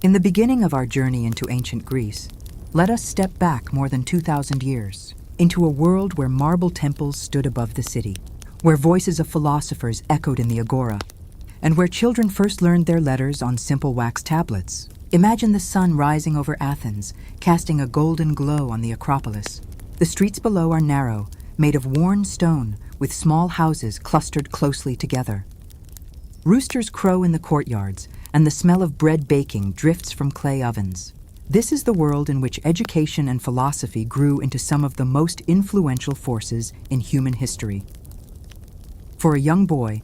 In the beginning of our journey into ancient Greece, let us step back more than 2,000 years into a world where marble temples stood above the city, where voices of philosophers echoed in the agora, and where children first learned their letters on simple wax tablets. Imagine the sun rising over Athens, casting a golden glow on the Acropolis. The streets below are narrow, made of worn stone, with small houses clustered closely together. Roosters crow in the courtyards, and the smell of bread baking drifts from clay ovens. This is the world in which education and philosophy grew into some of the most influential forces in human history. For a young boy,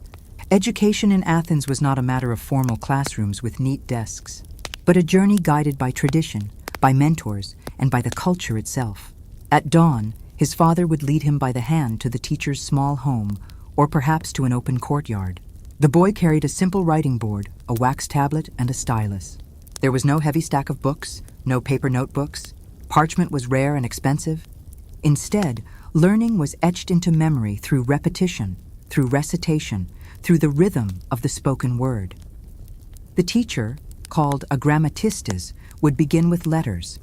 education in Athens was not a matter of formal classrooms with neat desks, but a journey guided by tradition, by mentors, and by the culture itself. At dawn, his father would lead him by the hand to the teacher's small home, or perhaps to an open courtyard. The boy carried a simple writing board, a wax tablet, and a stylus. There was no heavy stack of books, no paper notebooks. Parchment was rare and expensive. Instead, learning was etched into memory through repetition, through recitation, through the rhythm of the spoken word. The teacher, called a grammatistes, would begin with letters.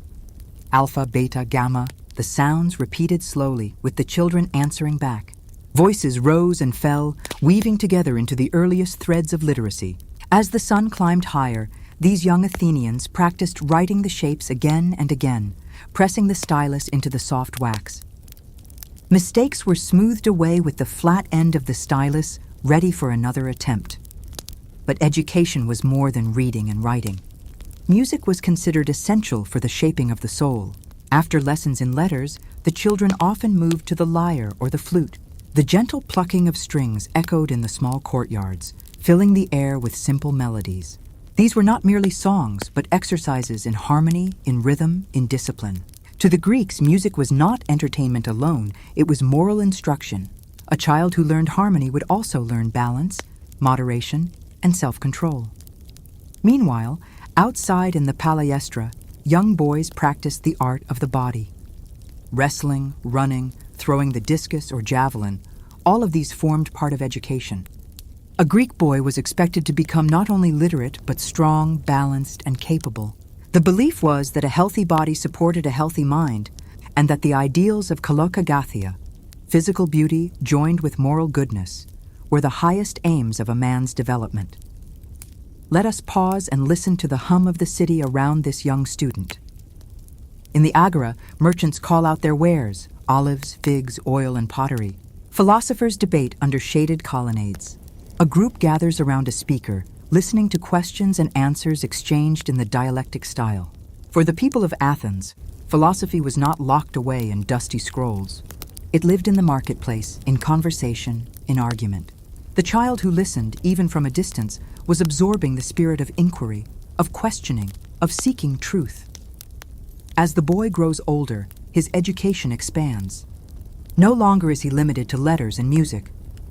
Alpha, beta, gamma, the sounds repeated slowly, with the children answering back. Voices rose and fell, weaving together into the earliest threads of literacy. As the sun climbed higher, these young Athenians practiced writing the shapes again and again, pressing the stylus into the soft wax. Mistakes were smoothed away with the flat end of the stylus, ready for another attempt. But education was more than reading and writing. Music was considered essential for the shaping of the soul. After lessons in letters, the children often moved to the lyre or the flute. The gentle plucking of strings echoed in the small courtyards, filling the air with simple melodies. These were not merely songs, but exercises in harmony, in rhythm, in discipline. To the Greeks, music was not entertainment alone, it was moral instruction. A child who learned harmony would also learn balance, moderation, and self-control. Meanwhile, outside in the palestra, young boys practiced the art of the body. Wrestling, running, throwing the discus or javelin, all of these formed part of education. A Greek boy was expected to become not only literate, but strong, balanced, and capable. The belief was that a healthy body supported a healthy mind, and that the ideals of kalokagathia, physical beauty joined with moral goodness, were the highest aims of a man's development. Let us pause and listen to the hum of the city around this young student. In the agora, merchants call out their wares, olives, figs, oil, and pottery. Philosophers debate under shaded colonnades. A group gathers around a speaker, listening to questions and answers exchanged in the dialectic style. For the people of Athens, philosophy was not locked away in dusty scrolls. It lived in the marketplace, in conversation, in argument. The child who listened, even from a distance, was absorbing the spirit of inquiry, of questioning, of seeking truth. As the boy grows older, his education expands. No longer is he limited to letters and music.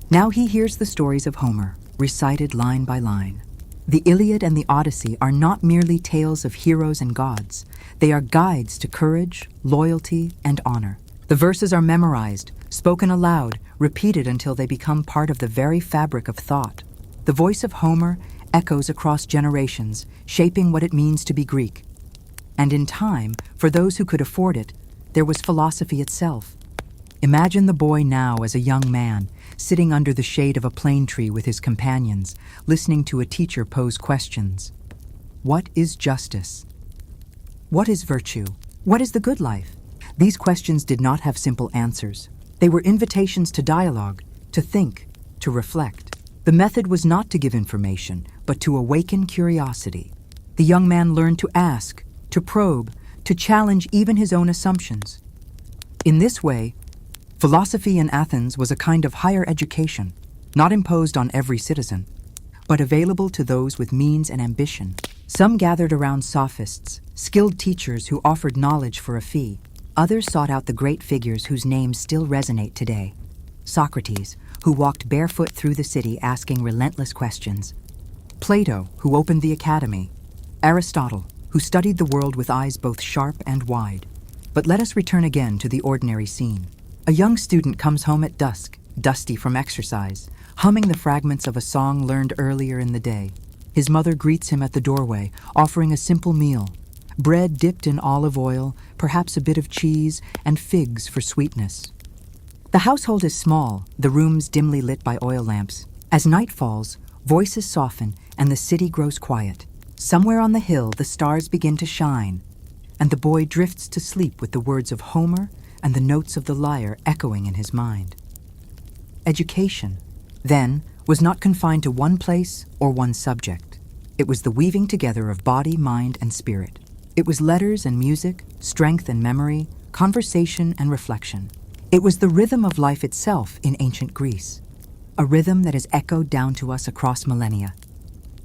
Now he hears the stories of Homer, recited line by line. The Iliad and the Odyssey are not merely tales of heroes and gods. They are guides to courage, loyalty, and honor. The verses are memorized, spoken aloud, repeated until they become part of the very fabric of thought. The voice of Homer echoes across generations, shaping what it means to be Greek. And in time, for those who could afford it, there was philosophy itself. Imagine the boy now as a young man, sitting under the shade of a plane tree with his companions, listening to a teacher pose questions. What is justice? What is virtue? What is the good life? These questions did not have simple answers. They were invitations to dialogue, to think, to reflect. The method was not to give information, but to awaken curiosity. The young man learned to ask, to probe, to challenge even his own assumptions. In this way, philosophy in Athens was a kind of higher education, not imposed on every citizen, but available to those with means and ambition. Some gathered around sophists, skilled teachers who offered knowledge for a fee. Others sought out the great figures whose names still resonate today. Socrates, who walked barefoot through the city asking relentless questions. Plato, who opened the academy. Aristotle, who studied the world with eyes both sharp and wide. But let us return again to the ordinary scene. A young student comes home at dusk, dusty from exercise, humming the fragments of a song learned earlier in the day. His mother greets him at the doorway, offering a simple meal: bread dipped in olive oil, perhaps a bit of cheese, and figs for sweetness. The household is small, the rooms dimly lit by oil lamps. As night falls, voices soften and the city grows quiet. Somewhere on the hill, the stars begin to shine, and the boy drifts to sleep with the words of Homer and the notes of the lyre echoing in his mind. Education, then, was not confined to one place or one subject. It was the weaving together of body, mind, and spirit. It was letters and music, strength and memory, conversation and reflection. It was the rhythm of life itself in ancient Greece, a rhythm that has echoed down to us across millennia.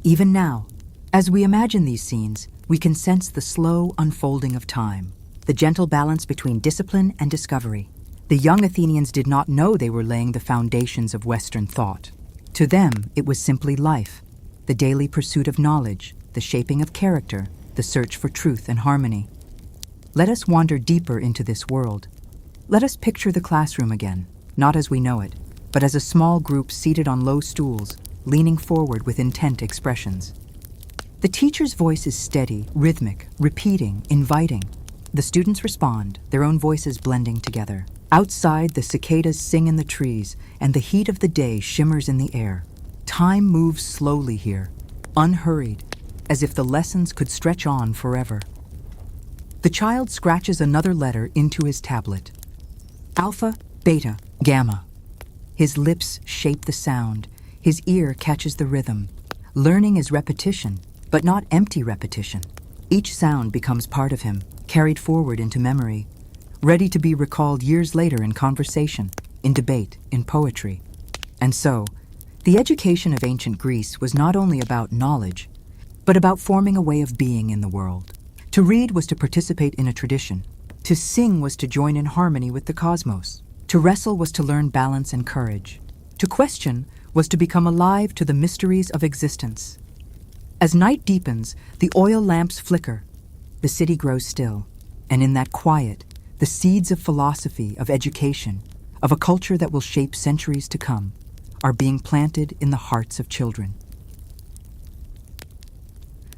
Even now, as we imagine these scenes, we can sense the slow unfolding of time, the gentle balance between discipline and discovery. The young Athenians did not know they were laying the foundations of Western thought. To them, it was simply life, the daily pursuit of knowledge, the shaping of character, the search for truth and harmony. Let us wander deeper into this world. Let us picture the classroom again, not as we know it, but as a small group seated on low stools, leaning forward with intent expressions. The teacher's voice is steady, rhythmic, repeating, inviting. The students respond, their own voices blending together. Outside, the cicadas sing in the trees, and the heat of the day shimmers in the air. Time moves slowly here, unhurried, as if the lessons could stretch on forever. The child scratches another letter into his tablet. Alpha, beta, gamma. His lips shape the sound. His ear catches the rhythm. Learning is repetition, but not empty repetition. Each sound becomes part of him, carried forward into memory, ready to be recalled years later in conversation, in debate, in poetry. And so, the education of ancient Greece was not only about knowledge, but about forming a way of being in the world. To read was to participate in a tradition. To sing was to join in harmony with the cosmos. To wrestle was to learn balance and courage. To question was to become alive to the mysteries of existence. As night deepens, the oil lamps flicker. The city grows still, and in that quiet, the seeds of philosophy, of education, of a culture that will shape centuries to come, are being planted in the hearts of children.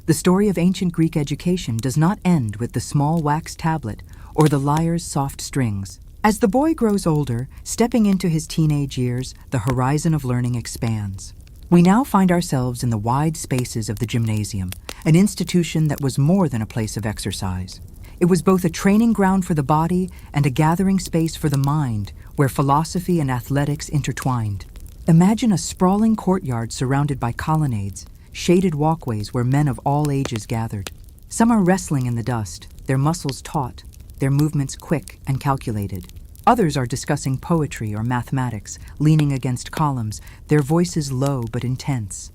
The story of ancient Greek education does not end with the small wax tablet or the lyre's soft strings. As the boy grows older, stepping into his teenage years, the horizon of learning expands. We now find ourselves in the wide spaces of the gymnasium, an institution that was more than a place of exercise. It was both a training ground for the body and a gathering space for the mind, where philosophy and athletics intertwined. Imagine a sprawling courtyard surrounded by colonnades, shaded walkways where men of all ages gathered. Some are wrestling in the dust, their muscles taut, their movements quick and calculated. Others are discussing poetry or mathematics, leaning against columns, their voices low but intense.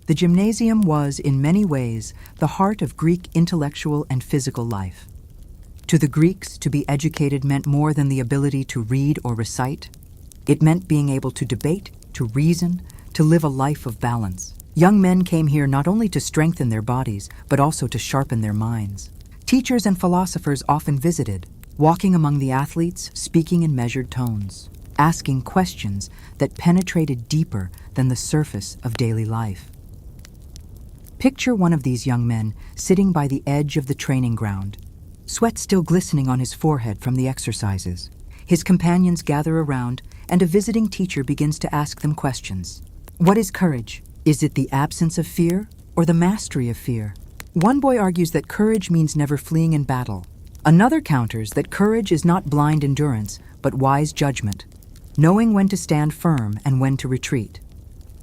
The gymnasium was, in many ways, the heart of Greek intellectual and physical life. To the Greeks, to be educated meant more than the ability to read or recite. It meant being able to debate, to reason, to live a life of balance. Young men came here not only to strengthen their bodies, but also to sharpen their minds. Teachers and philosophers often visited, walking among the athletes, speaking in measured tones, asking questions that penetrated deeper than the surface of daily life. Picture one of these young men sitting by the edge of the training ground, sweat still glistening on his forehead from the exercises. His companions gather around, and a visiting teacher begins to ask them questions. What is courage? Is it the absence of fear or the mastery of fear? One boy argues that courage means never fleeing in battle. Another counters that courage is not blind endurance, but wise judgment, knowing when to stand firm and when to retreat.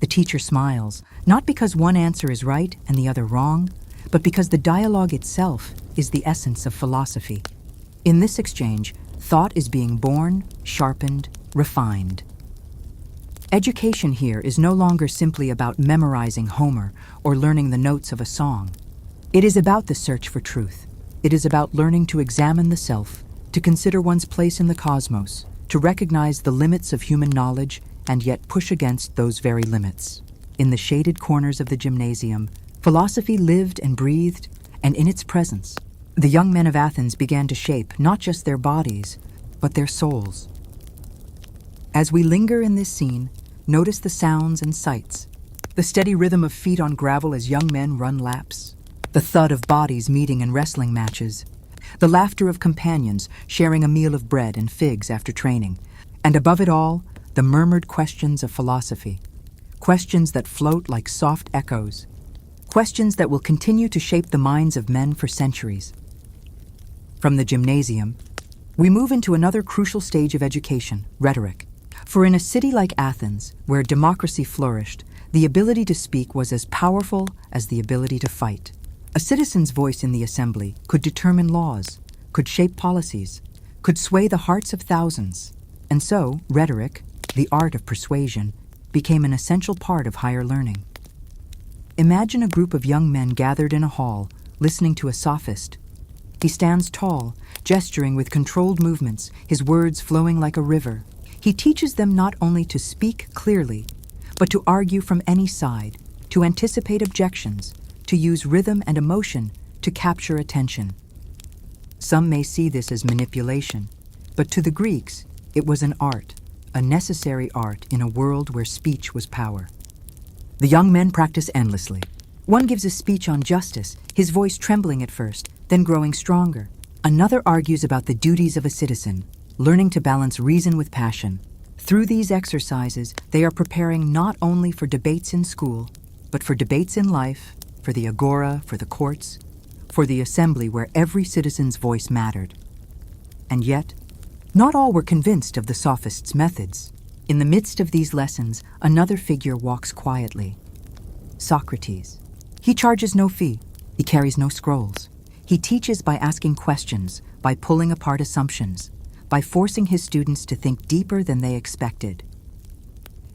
The teacher smiles, not because one answer is right and the other wrong, but because the dialogue itself is the essence of philosophy. In this exchange, thought is being born, sharpened, refined. Education here is no longer simply about memorizing Homer or learning the notes of a song. It is about the search for truth. It is about learning to examine the self, to consider one's place in the cosmos, to recognize the limits of human knowledge and yet push against those very limits. In the shaded corners of the gymnasium, philosophy lived and breathed, and in its presence, the young men of Athens began to shape not just their bodies, but their souls. As we linger in this scene, notice the sounds and sights. The steady rhythm of feet on gravel as young men run laps. The thud of bodies meeting in wrestling matches. The laughter of companions sharing a meal of bread and figs after training. And above it all, the murmured questions of philosophy. Questions that float like soft echoes. Questions that will continue to shape the minds of men for centuries. From the gymnasium, we move into another crucial stage of education, rhetoric. For in a city like Athens, where democracy flourished, the ability to speak was as powerful as the ability to fight. A citizen's voice in the assembly could determine laws, could shape policies, could sway the hearts of thousands. And so, rhetoric, the art of persuasion, became an essential part of higher learning. Imagine a group of young men gathered in a hall, listening to a sophist. He stands tall, gesturing with controlled movements, his words flowing like a river. He teaches them not only to speak clearly, but to argue from any side, to anticipate objections, to use rhythm and emotion to capture attention. Some may see this as manipulation, but to the Greeks, it was an art, a necessary art in a world where speech was power. The young men practice endlessly. One gives a speech on justice, his voice trembling at first, then growing stronger. Another argues about the duties of a citizen, learning to balance reason with passion. Through these exercises, they are preparing not only for debates in school, but for debates in life, for the agora, for the courts, for the assembly where every citizen's voice mattered. And yet, not all were convinced of the sophist's methods. In the midst of these lessons, another figure walks quietly. Socrates. He charges no fee. He carries no scrolls. He teaches by asking questions, by pulling apart assumptions, by forcing his students to think deeper than they expected.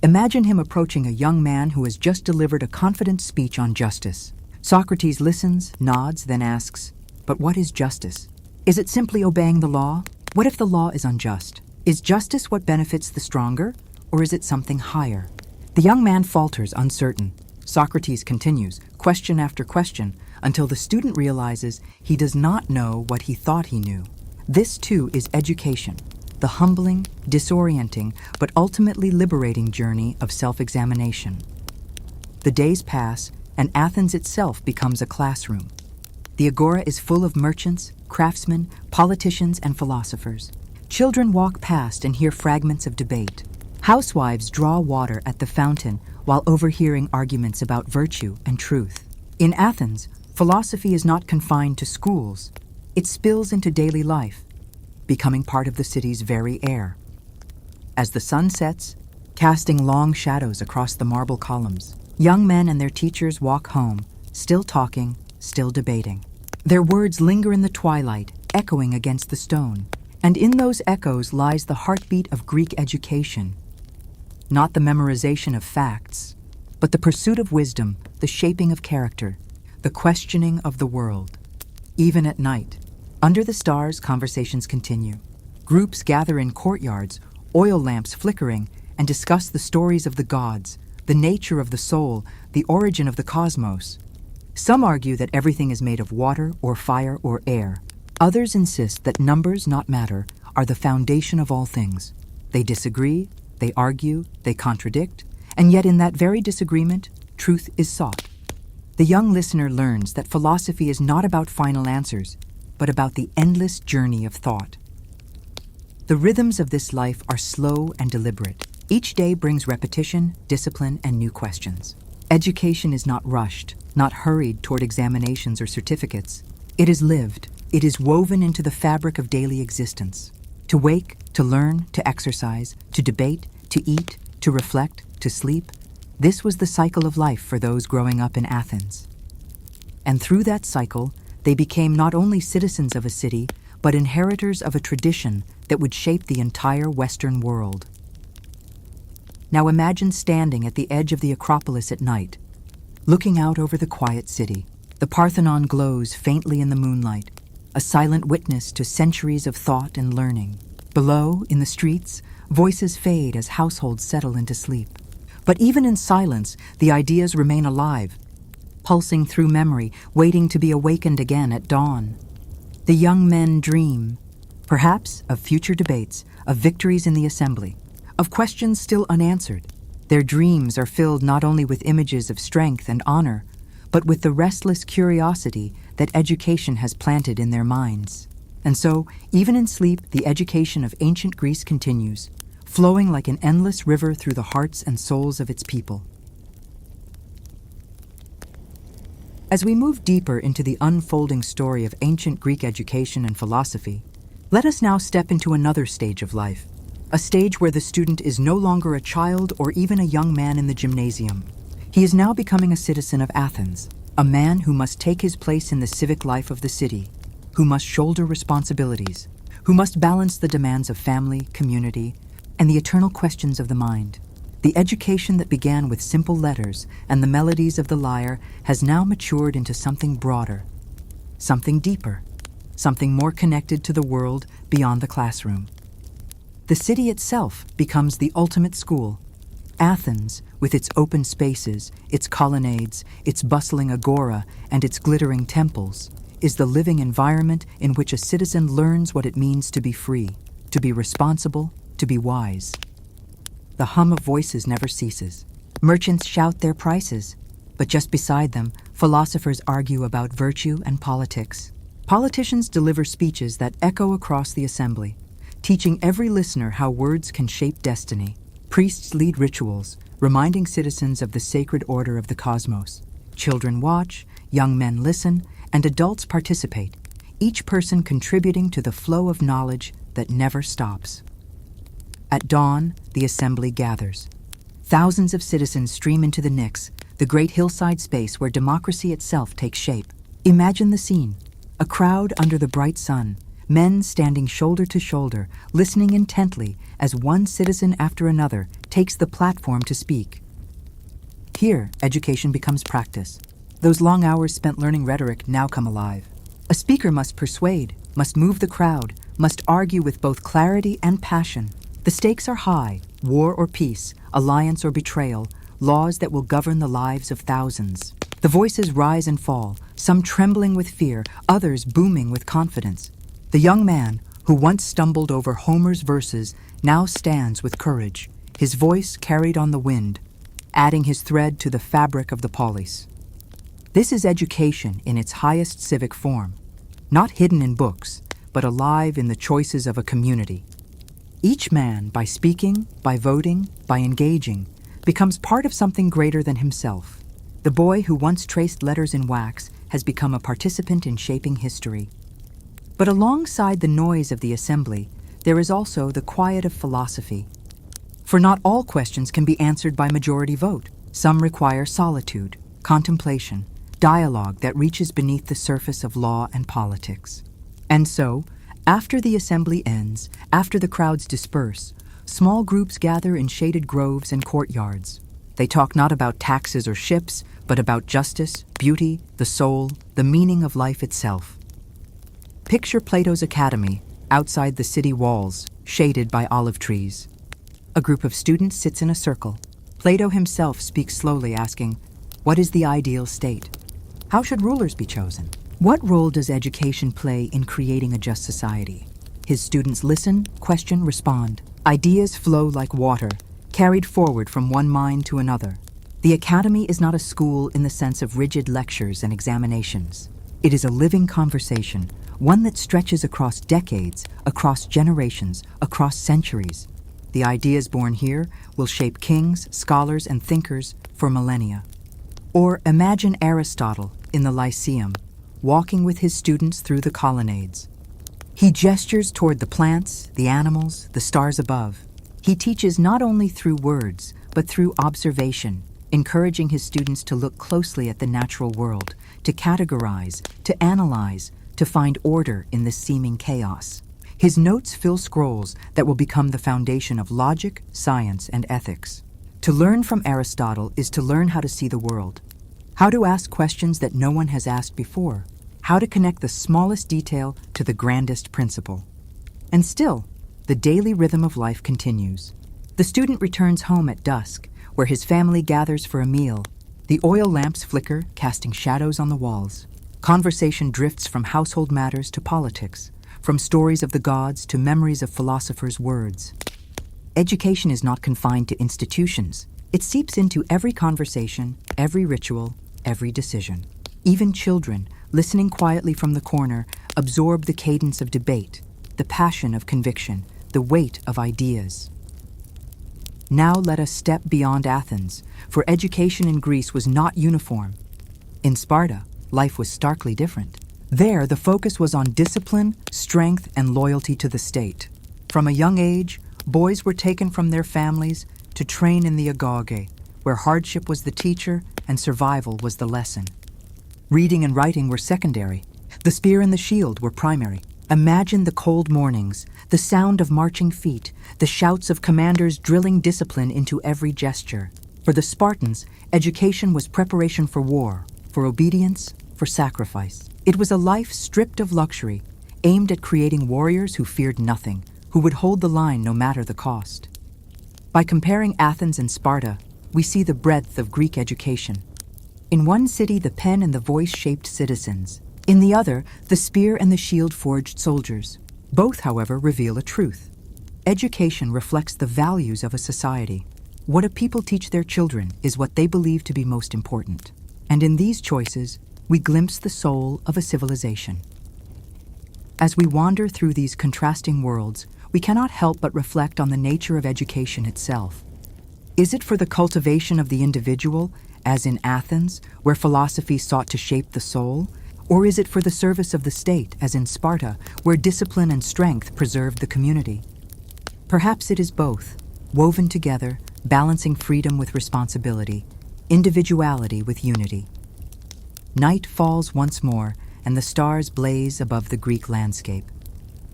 Imagine him approaching a young man who has just delivered a confident speech on justice. Socrates listens, nods, then asks, "But what is justice? Is it simply obeying the law? What if the law is unjust? Is justice what benefits the stronger, or is it something higher?" The young man falters, uncertain. Socrates continues, question after question, until the student realizes he does not know what he thought he knew. This, too, is education, the humbling, disorienting, but ultimately liberating journey of self-examination. The days pass, and Athens itself becomes a classroom. The agora is full of merchants, craftsmen, politicians, and philosophers. Children walk past and hear fragments of debate. Housewives draw water at the fountain while overhearing arguments about virtue and truth. In Athens, philosophy is not confined to schools. It spills into daily life, becoming part of the city's very air. As the sun sets, casting long shadows across the marble columns, young men and their teachers walk home, still talking, still debating. Their words linger in the twilight, echoing against the stone. And in those echoes lies the heartbeat of Greek education. Not the memorization of facts, but the pursuit of wisdom, the shaping of character, the questioning of the world. Even at night, under the stars, conversations continue. Groups gather in courtyards, oil lamps flickering, and discuss the stories of the gods, the nature of the soul, the origin of the cosmos. Some argue that everything is made of water or fire or air. Others insist that numbers, not matter, are the foundation of all things. They disagree, they argue, they contradict, and yet in that very disagreement, truth is sought. The young listener learns that philosophy is not about final answers, but about the endless journey of thought. The rhythms of this life are slow and deliberate. Each day brings repetition, discipline, and new questions. Education is not rushed, not hurried toward examinations or certificates. It is lived. It is woven into the fabric of daily existence. To wake, to learn, to exercise, to debate, to eat, to reflect, to sleep, this was the cycle of life for those growing up in Athens. And through that cycle, they became not only citizens of a city, but inheritors of a tradition that would shape the entire Western world. Now imagine standing at the edge of the Acropolis at night, looking out over the quiet city. The Parthenon glows faintly in the moonlight, a silent witness to centuries of thought and learning. Below, in the streets, voices fade as households settle into sleep. But even in silence, the ideas remain alive, pulsing through memory, waiting to be awakened again at dawn. The young men dream, perhaps of future debates, of victories in the assembly, of questions still unanswered. Their dreams are filled not only with images of strength and honor, but with the restless curiosity that education has planted in their minds. And so, even in sleep, the education of ancient Greece continues, flowing like an endless river through the hearts and souls of its people. As we move deeper into the unfolding story of ancient Greek education and philosophy, let us now step into another stage of life, a stage where the student is no longer a child or even a young man in the gymnasium. He is now becoming a citizen of Athens, a man who must take his place in the civic life of the city, who must shoulder responsibilities, who must balance the demands of family, community, and the eternal questions of the mind. The education that began with simple letters and the melodies of the lyre has now matured into something broader, something deeper, something more connected to the world beyond the classroom. The city itself becomes the ultimate school. Athens, with its open spaces, its colonnades, its bustling agora, and its glittering temples, is the living environment in which a citizen learns what it means to be free, to be responsible, to be wise. The hum of voices never ceases. Merchants shout their prices, but just beside them, philosophers argue about virtue and politics. Politicians deliver speeches that echo across the assembly, teaching every listener how words can shape destiny. Priests lead rituals, reminding citizens of the sacred order of the cosmos. Children watch, young men listen, and adults participate, each person contributing to the flow of knowledge that never stops. At dawn, the assembly gathers. Thousands of citizens stream into the Nix, the great hillside space where democracy itself takes shape. Imagine the scene: a crowd under the bright sun, men standing shoulder to shoulder, listening intently as one citizen after another takes the platform to speak. Here, education becomes practice. Those long hours spent learning rhetoric now come alive. A speaker must persuade, must move the crowd, must argue with both clarity and passion. The stakes are high: war or peace, alliance or betrayal, laws that will govern the lives of thousands. The voices rise and fall, some trembling with fear, others booming with confidence. The young man, who once stumbled over Homer's verses, now stands with courage, his voice carried on the wind, adding his thread to the fabric of the polis. This is education in its highest civic form, not hidden in books, but alive in the choices of a community. Each man, by speaking, by voting, by engaging, becomes part of something greater than himself. The boy who once traced letters in wax has become a participant in shaping history. But alongside the noise of the assembly, there is also the quiet of philosophy. For not all questions can be answered by majority vote. Some require solitude, contemplation, dialogue that reaches beneath the surface of law and politics. And so, after the assembly ends, after the crowds disperse, small groups gather in shaded groves and courtyards. They talk not about taxes or ships, but about justice, beauty, the soul, the meaning of life itself. Picture Plato's academy, outside the city walls, shaded by olive trees. A group of students sits in a circle. Plato himself speaks slowly, asking, "What is the ideal state? How should rulers be chosen? What role does education play in creating a just society?" His students listen, question, respond. Ideas flow like water, carried forward from one mind to another. The academy is not a school in the sense of rigid lectures and examinations. It is a living conversation, one that stretches across decades, across generations, across centuries. The ideas born here will shape kings, scholars, and thinkers for millennia. Or imagine Aristotle in the Lyceum, walking with his students through the colonnades. He gestures toward the plants, the animals, the stars above. He teaches not only through words, but through observation, encouraging his students to look closely at the natural world, to categorize, to analyze, to find order in this seeming chaos. His notes fill scrolls that will become the foundation of logic, science, and ethics. To learn from Aristotle is to learn how to see the world, how to ask questions that no one has asked before, how to connect the smallest detail to the grandest principle. And still, the daily rhythm of life continues. The student returns home at dusk, where his family gathers for a meal. The oil lamps flicker, casting shadows on the walls. Conversation drifts from household matters to politics, from stories of the gods to memories of philosophers' words. Education is not confined to institutions. It seeps into every conversation, every ritual, every decision. Even children, listening quietly from the corner, absorb the cadence of debate, the passion of conviction, the weight of ideas. Now let us step beyond Athens, for education in Greece was not uniform. In Sparta, life was starkly different. There, the focus was on discipline, strength, and loyalty to the state. From a young age, boys were taken from their families to train in the agorge, where hardship was the teacher and survival was the lesson. Reading and writing were secondary. The spear and the shield were primary. Imagine the cold mornings, the sound of marching feet, the shouts of commanders drilling discipline into every gesture. For the Spartans, education was preparation for war, for obedience, for sacrifice. It was a life stripped of luxury, aimed at creating warriors who feared nothing, who would hold the line no matter the cost. By comparing Athens and Sparta, we see the breadth of Greek education. In one city, the pen and the voice shaped citizens. In the other, the spear and the shield forged soldiers. Both, however, reveal a truth. Education reflects the values of a society. What a people teach their children is what they believe to be most important. And in these choices, we glimpse the soul of a civilization. As we wander through these contrasting worlds, we cannot help but reflect on the nature of education itself. Is it for the cultivation of the individual, as in Athens, where philosophy sought to shape the soul? Or is it for the service of the state, as in Sparta, where discipline and strength preserved the community? Perhaps it is both, woven together, balancing freedom with responsibility, individuality with unity. Night falls once more, and the stars blaze above the Greek landscape.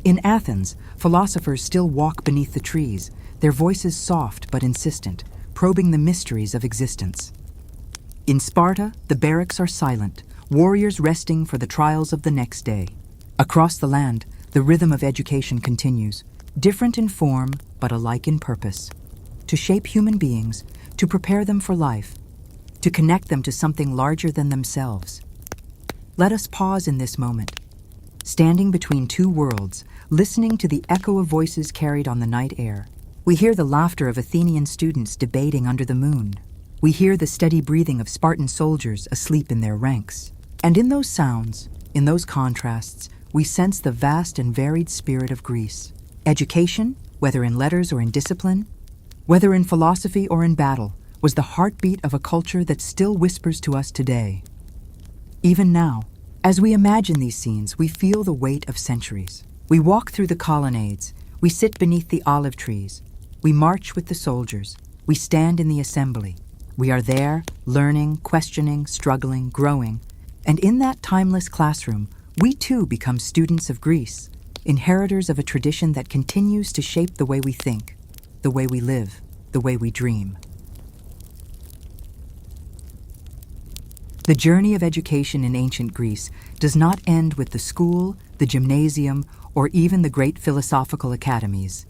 In Athens, philosophers still walk beneath the trees, their voices soft but insistent, probing the mysteries of existence. In Sparta, the barracks are silent, warriors resting for the trials of the next day. Across the land, the rhythm of education continues, different in form but alike in purpose. To shape human beings, to prepare them for life, to connect them to something larger than themselves. Let us pause in this moment, standing between two worlds, listening to the echo of voices carried on the night air. We hear the laughter of Athenian students debating under the moon. We hear the steady breathing of Spartan soldiers asleep in their ranks. And in those sounds, in those contrasts, we sense the vast and varied spirit of Greece. Education, whether in letters or in discipline, whether in philosophy or in battle, was the heartbeat of a culture that still whispers to us today. Even now, as we imagine these scenes, we feel the weight of centuries. We walk through the colonnades, we sit beneath the olive trees, we march with the soldiers, we stand in the assembly. We are there, learning, questioning, struggling, growing, and in that timeless classroom, we too become students of Greece, inheritors of a tradition that continues to shape the way we think, the way we live, the way we dream. The journey of education in ancient Greece does not end with the school, the gymnasium, or even the great philosophical academies.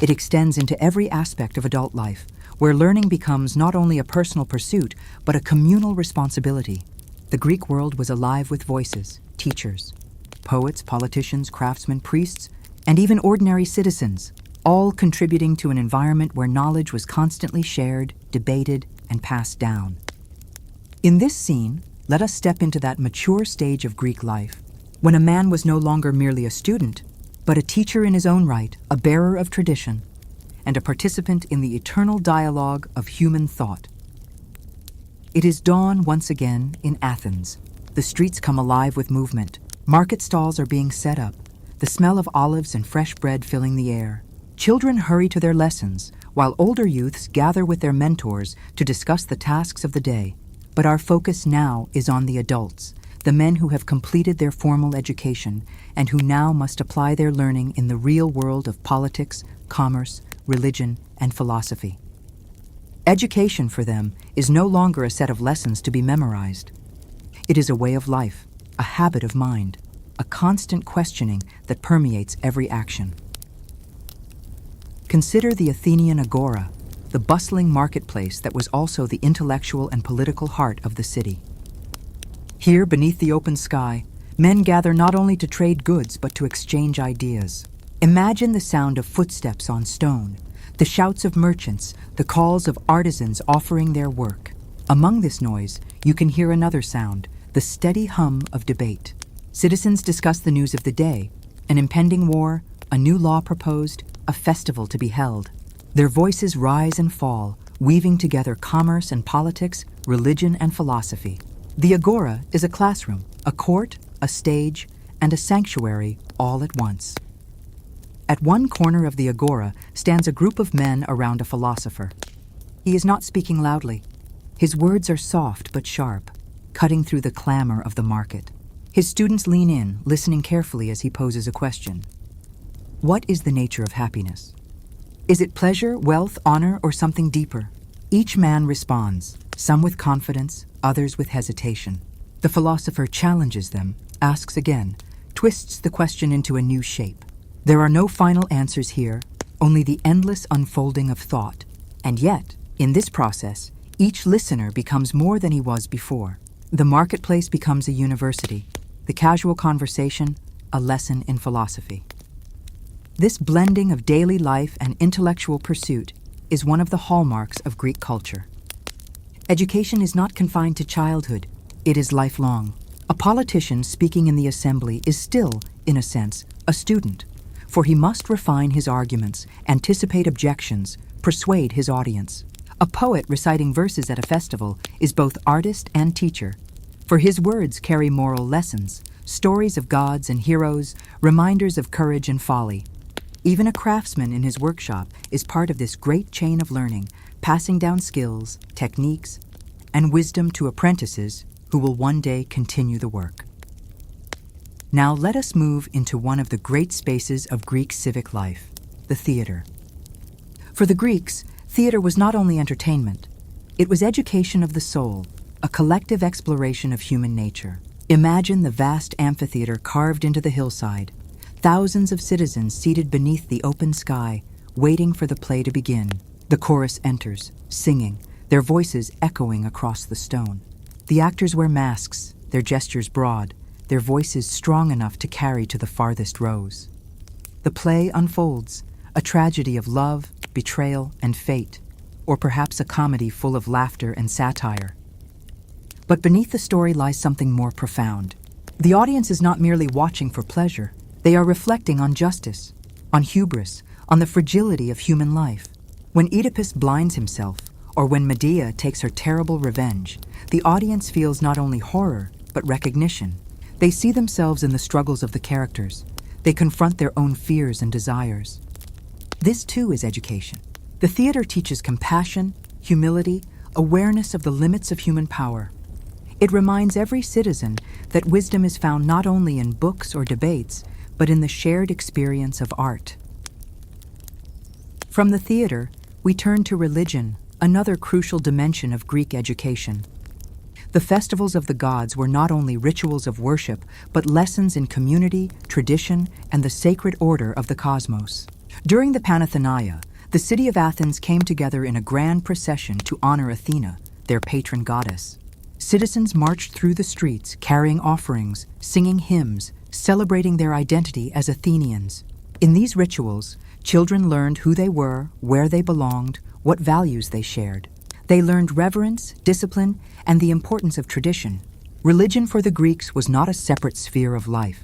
It extends into every aspect of adult life, where learning becomes not only a personal pursuit, but a communal responsibility. The Greek world was alive with voices, teachers, poets, politicians, craftsmen, priests, and even ordinary citizens, all contributing to an environment where knowledge was constantly shared, debated, and passed down. In this scene, let us step into that mature stage of Greek life, when a man was no longer merely a student, but a teacher in his own right, a bearer of tradition, and a participant in the eternal dialogue of human thought. It is dawn once again in Athens. The streets come alive with movement. Market stalls are being set up, the smell of olives and fresh bread filling the air. Children hurry to their lessons, while older youths gather with their mentors to discuss the tasks of the day. But our focus now is on the adults, the men who have completed their formal education and who now must apply their learning in the real world of politics, commerce, religion, and philosophy. Education for them is no longer a set of lessons to be memorized. It is a way of life, a habit of mind, a constant questioning that permeates every action. Consider the Athenian agora, the bustling marketplace that was also the intellectual and political heart of the city. Here, beneath the open sky, men gather not only to trade goods but to exchange ideas. Imagine the sound of footsteps on stone, the shouts of merchants, the calls of artisans offering their work. Among this noise, you can hear another sound, the steady hum of debate. Citizens discuss the news of the day, an impending war, a new law proposed, a festival to be held. Their voices rise and fall, weaving together commerce and politics, religion and philosophy. The agora is a classroom, a court, a stage, and a sanctuary all at once. At one corner of the agora stands a group of men around a philosopher. He is not speaking loudly. His words are soft but sharp, cutting through the clamor of the market. His students lean in, listening carefully as he poses a question. What is the nature of happiness? Is it pleasure, wealth, honor, or something deeper? Each man responds, some with confidence, others with hesitation. The philosopher challenges them, asks again, twists the question into a new shape. There are no final answers here, only the endless unfolding of thought. And yet, in this process, each listener becomes more than he was before. The marketplace becomes a university, the casual conversation, a lesson in philosophy. This blending of daily life and intellectual pursuit is one of the hallmarks of Greek culture. Education is not confined to childhood, it is lifelong. A politician speaking in the assembly is still, in a sense, a student, for he must refine his arguments, anticipate objections, persuade his audience. A poet reciting verses at a festival is both artist and teacher, for his words carry moral lessons, stories of gods and heroes, reminders of courage and folly. Even a craftsman in his workshop is part of this great chain of learning, passing down skills, techniques, and wisdom to apprentices who will one day continue the work. Now let us move into one of the great spaces of Greek civic life, the theater. For the Greeks, theater was not only entertainment, it was education of the soul, a collective exploration of human nature. Imagine the vast amphitheater carved into the hillside, thousands of citizens seated beneath the open sky, waiting for the play to begin. The chorus enters, singing, their voices echoing across the stone. The actors wear masks, their gestures broad, their voices strong enough to carry to the farthest rows. The play unfolds, a tragedy of love, betrayal, and fate, or perhaps a comedy full of laughter and satire. But beneath the story lies something more profound. The audience is not merely watching for pleasure, they are reflecting on justice, on hubris, on the fragility of human life. When Oedipus blinds himself, or when Medea takes her terrible revenge, the audience feels not only horror, but recognition. They see themselves in the struggles of the characters. They confront their own fears and desires. This too is education. The theater teaches compassion, humility, awareness of the limits of human power. It reminds every citizen that wisdom is found not only in books or debates, but in the shared experience of art. From the theater, we turn to religion, another crucial dimension of Greek education. The festivals of the gods were not only rituals of worship, but lessons in community, tradition, and the sacred order of the cosmos. During the Panathenaea, the city of Athens came together in a grand procession to honor Athena, their patron goddess. Citizens marched through the streets, carrying offerings, singing hymns, celebrating their identity as Athenians. In these rituals, children learned who they were, where they belonged, what values they shared. They learned reverence, discipline, and the importance of tradition. Religion for the Greeks was not a separate sphere of life.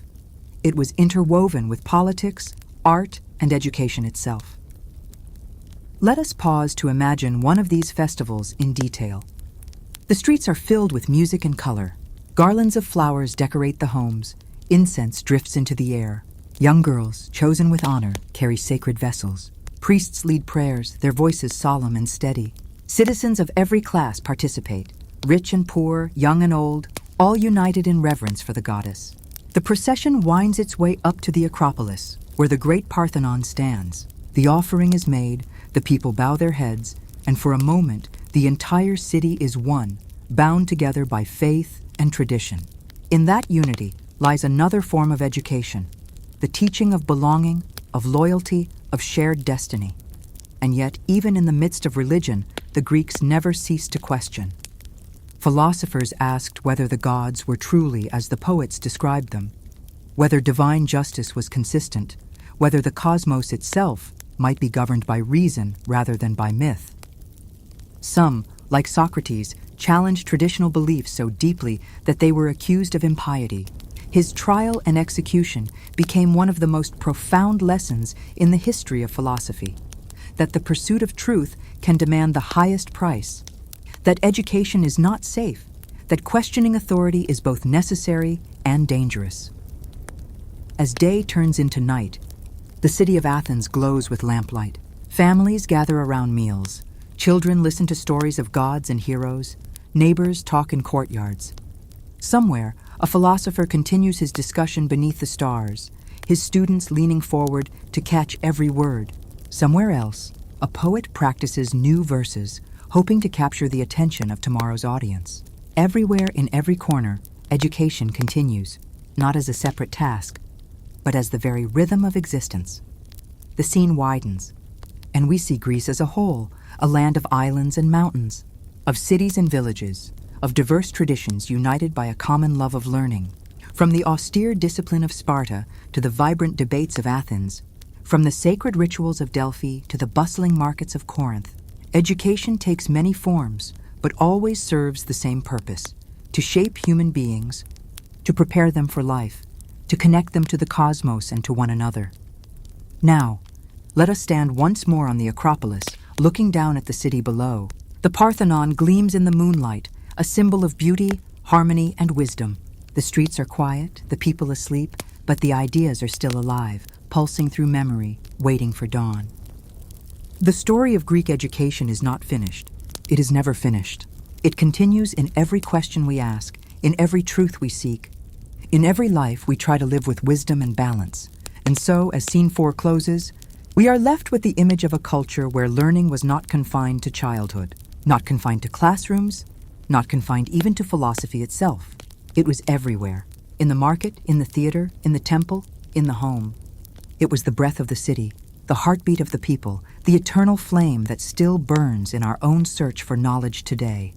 It was interwoven with politics, art, and education itself. Let us pause to imagine one of these festivals in detail. The streets are filled with music and color. Garlands of flowers decorate the homes. Incense drifts into the air. Young girls, chosen with honor, carry sacred vessels. Priests lead prayers, their voices solemn and steady. Citizens of every class participate, rich and poor, young and old, all united in reverence for the goddess. The procession winds its way up to the Acropolis, where the great Parthenon stands. The offering is made, the people bow their heads, and for a moment, the entire city is one, bound together by faith and tradition. In that unity lies another form of education, the teaching of belonging, of loyalty, of shared destiny. And yet, even in the midst of religion, the Greeks never ceased to question. Philosophers asked whether the gods were truly as the poets described them, whether divine justice was consistent, whether the cosmos itself might be governed by reason rather than by myth. Some, like Socrates, challenged traditional beliefs so deeply that they were accused of impiety. His trial and execution became one of the most profound lessons in the history of philosophy, that the pursuit of truth can demand the highest price, that education is not safe, that questioning authority is both necessary and dangerous. As day turns into night, the city of Athens glows with lamplight. Families gather around meals. Children listen to stories of gods and heroes. Neighbors talk in courtyards. Somewhere, a philosopher continues his discussion beneath the stars, his students leaning forward to catch every word. Somewhere else, a poet practices new verses, hoping to capture the attention of tomorrow's audience. Everywhere in every corner, education continues, not as a separate task, but as the very rhythm of existence. The scene widens, and we see Greece as a whole, a land of islands and mountains, of cities and villages, of diverse traditions united by a common love of learning. From the austere discipline of Sparta to the vibrant debates of Athens, from the sacred rituals of Delphi to the bustling markets of Corinth, education takes many forms, but always serves the same purpose: to shape human beings, to prepare them for life, to connect them to the cosmos and to one another. Now, let us stand once more on the Acropolis, looking down at the city below. The Parthenon gleams in the moonlight, a symbol of beauty, harmony, and wisdom. The streets are quiet, the people asleep, but the ideas are still alive, pulsing through memory, waiting for dawn. The story of Greek education is not finished. It is never finished. It continues in every question we ask, in every truth we seek. In every life, we try to live with wisdom and balance. And so, as Scene 4 closes, we are left with the image of a culture where learning was not confined to childhood, not confined to classrooms, not confined even to philosophy itself. It was everywhere, in the market, in the theater, in the temple, in the home. It was the breath of the city, the heartbeat of the people, the eternal flame that still burns in our own search for knowledge today.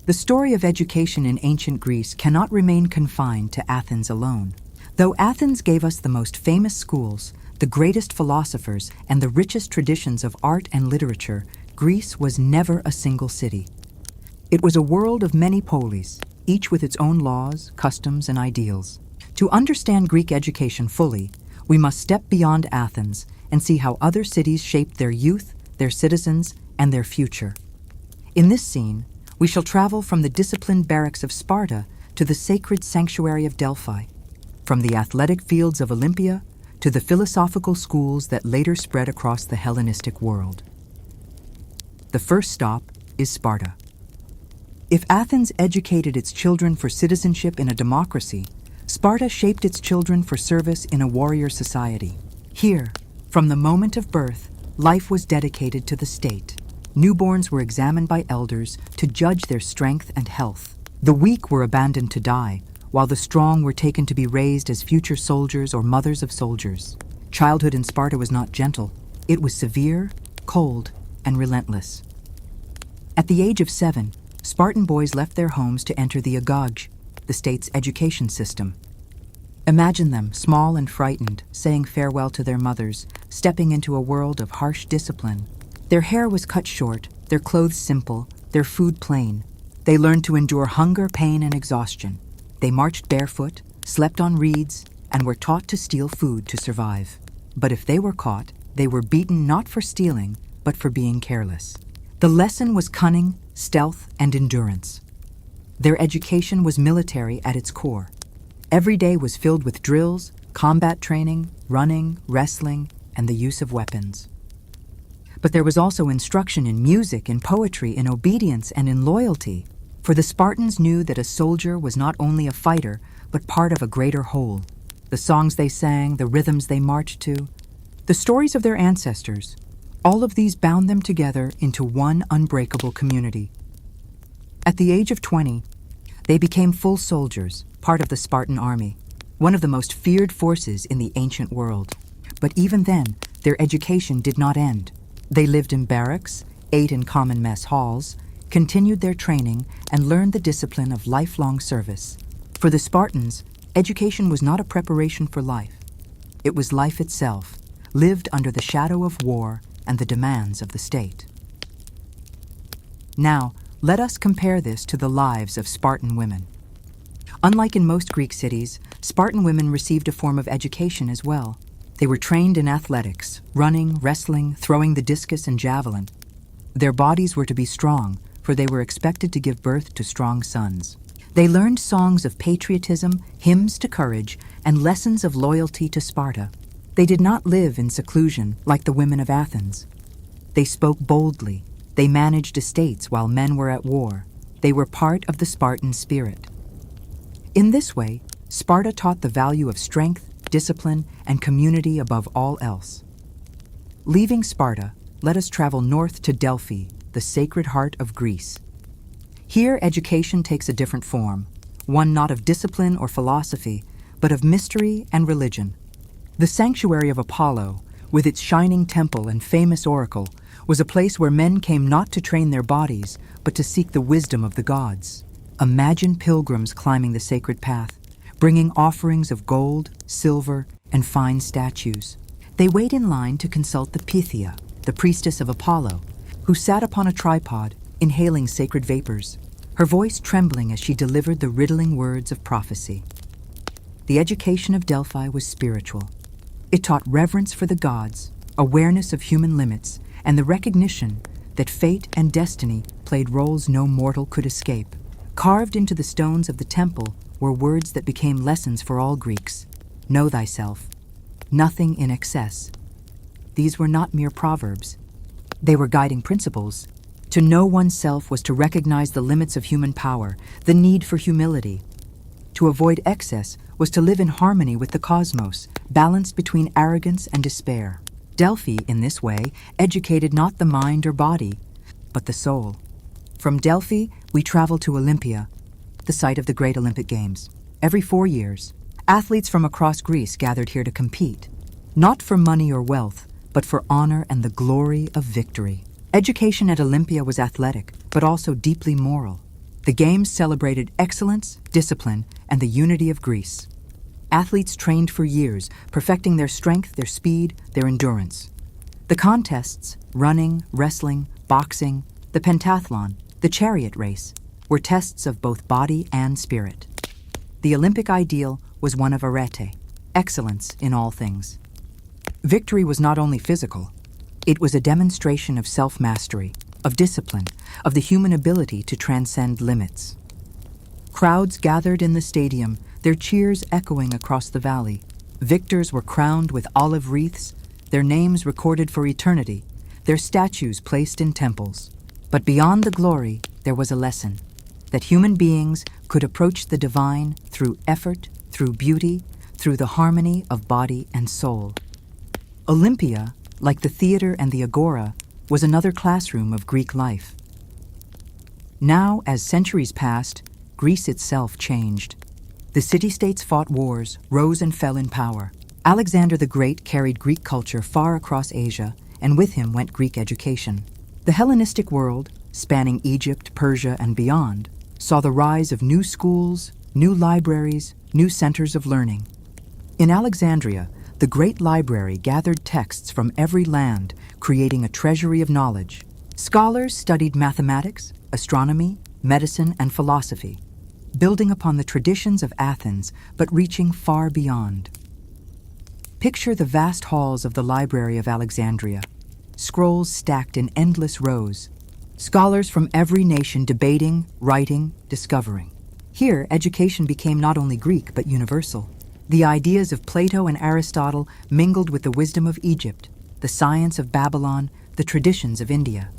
The story of education in ancient Greece cannot remain confined to Athens alone. Though Athens gave us the most famous schools, the greatest philosophers, and the richest traditions of art and literature, Greece was never a single city. It was a world of many polis, each with its own laws, customs, and ideals. To understand Greek education fully, we must step beyond Athens and see how other cities shaped their youth, their citizens, and their future. In this scene, we shall travel from the disciplined barracks of Sparta to the sacred sanctuary of Delphi, from the athletic fields of Olympia to the philosophical schools that later spread across the Hellenistic world. The first stop is Sparta. If Athens educated its children for citizenship in a democracy, Sparta shaped its children for service in a warrior society. Here, from the moment of birth, life was dedicated to the state. Newborns were examined by elders to judge their strength and health. The weak were abandoned to die, while the strong were taken to be raised as future soldiers or mothers of soldiers. Childhood in Sparta was not gentle. It was severe, cold, and relentless. At the age of 7, Spartan boys left their homes to enter the agog, the state's education system. Imagine them, small and frightened, saying farewell to their mothers, stepping into a world of harsh discipline. Their hair was cut short, their clothes simple, their food plain. They learned to endure hunger, pain, and exhaustion. They marched barefoot, slept on reeds, and were taught to steal food to survive. But if they were caught, they were beaten not for stealing, but for being careless. The lesson was cunning, stealth, and endurance. Their education was military at its core. Every day was filled with drills, combat training, running, wrestling, and the use of weapons. But there was also instruction in music, in poetry, in obedience, and in loyalty. For the Spartans knew that a soldier was not only a fighter, but part of a greater whole. The songs they sang, the rhythms they marched to, the stories of their ancestors, all of these bound them together into one unbreakable community. At the age of 20, they became full soldiers, part of the Spartan army, one of the most feared forces in the ancient world. But even then, their education did not end. They lived in barracks, ate in common mess halls, continued their training, and learned the discipline of lifelong service. For the Spartans, education was not a preparation for life. It was life itself, lived under the shadow of war and the demands of the state. Now, let us compare this to the lives of Spartan women. Unlike in most Greek cities, Spartan women received a form of education as well. They were trained in athletics, running, wrestling, throwing the discus and javelin. Their bodies were to be strong, for they were expected to give birth to strong sons. They learned songs of patriotism, hymns to courage, and lessons of loyalty to Sparta. They did not live in seclusion like the women of Athens. They spoke boldly. They managed estates while men were at war. They were part of the Spartan spirit. In this way, Sparta taught the value of strength, discipline, and community above all else. Leaving Sparta, let us travel north to Delphi, the sacred heart of Greece. Here, education takes a different form, one not of discipline or philosophy, but of mystery and religion. The sanctuary of Apollo, with its shining temple and famous oracle, was a place where men came not to train their bodies, but to seek the wisdom of the gods. Imagine pilgrims climbing the sacred path, bringing offerings of gold, silver, and fine statues. They wait in line to consult the Pythia, the priestess of Apollo, who sat upon a tripod, inhaling sacred vapors, her voice trembling as she delivered the riddling words of prophecy. The education of Delphi was spiritual. It taught reverence for the gods, awareness of human limits, and the recognition that fate and destiny played roles no mortal could escape. Carved into the stones of the temple were words that became lessons for all Greeks. Know thyself. Nothing in excess. These were not mere proverbs. They were guiding principles. To know oneself was to recognize the limits of human power, the need for humility. To avoid excess was to live in harmony with the cosmos, balanced between arrogance and despair. Delphi, in this way, educated not the mind or body, but the soul. From Delphi, we travel to Olympia, the site of the Great Olympic Games. Every 4 years, athletes from across Greece gathered here to compete, not for money or wealth, but for honor and the glory of victory. Education at Olympia was athletic, but also deeply moral. The Games celebrated excellence, discipline, and the unity of Greece. Athletes trained for years, perfecting their strength, their speed, their endurance. The contests, running, wrestling, boxing, the pentathlon, the chariot race, were tests of both body and spirit. The Olympic ideal was one of arete, excellence in all things. Victory was not only physical, it was a demonstration of self-mastery, of discipline, of the human ability to transcend limits. Crowds gathered in the stadium, their cheers echoing across the valley. Victors were crowned with olive wreaths, their names recorded for eternity, their statues placed in temples. But beyond the glory, there was a lesson, that human beings could approach the divine through effort, through beauty, through the harmony of body and soul. Olympia, like the theater and the agora, was another classroom of Greek life. Now, as centuries passed, Greece itself changed. The city-states fought wars, rose and fell in power. Alexander the Great carried Greek culture far across Asia, and with him went Greek education. The Hellenistic world, spanning Egypt, Persia, and beyond, saw the rise of new schools, new libraries, new centers of learning. In Alexandria, the great library gathered texts from every land, creating a treasury of knowledge. Scholars studied mathematics, astronomy, medicine, and philosophy, building upon the traditions of Athens, but reaching far beyond. Picture the vast halls of the Library of Alexandria, scrolls stacked in endless rows, scholars from every nation debating, writing, discovering. Here, education became not only Greek, but universal. The ideas of Plato and Aristotle mingled with the wisdom of Egypt, the science of Babylon, the traditions of India.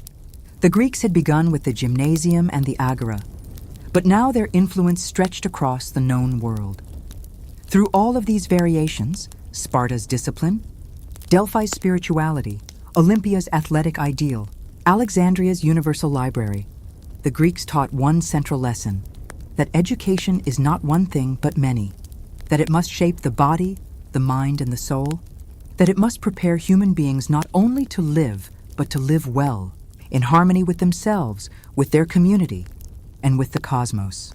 The Greeks had begun with the gymnasium and the agora, but now their influence stretched across the known world. Through all of these variations, Sparta's discipline, Delphi's spirituality, Olympia's athletic ideal, Alexandria's universal library, the Greeks taught one central lesson, that education is not one thing but many, that it must shape the body, the mind, and the soul, that it must prepare human beings not only to live, but to live well, in harmony with themselves, with their community, and with the cosmos.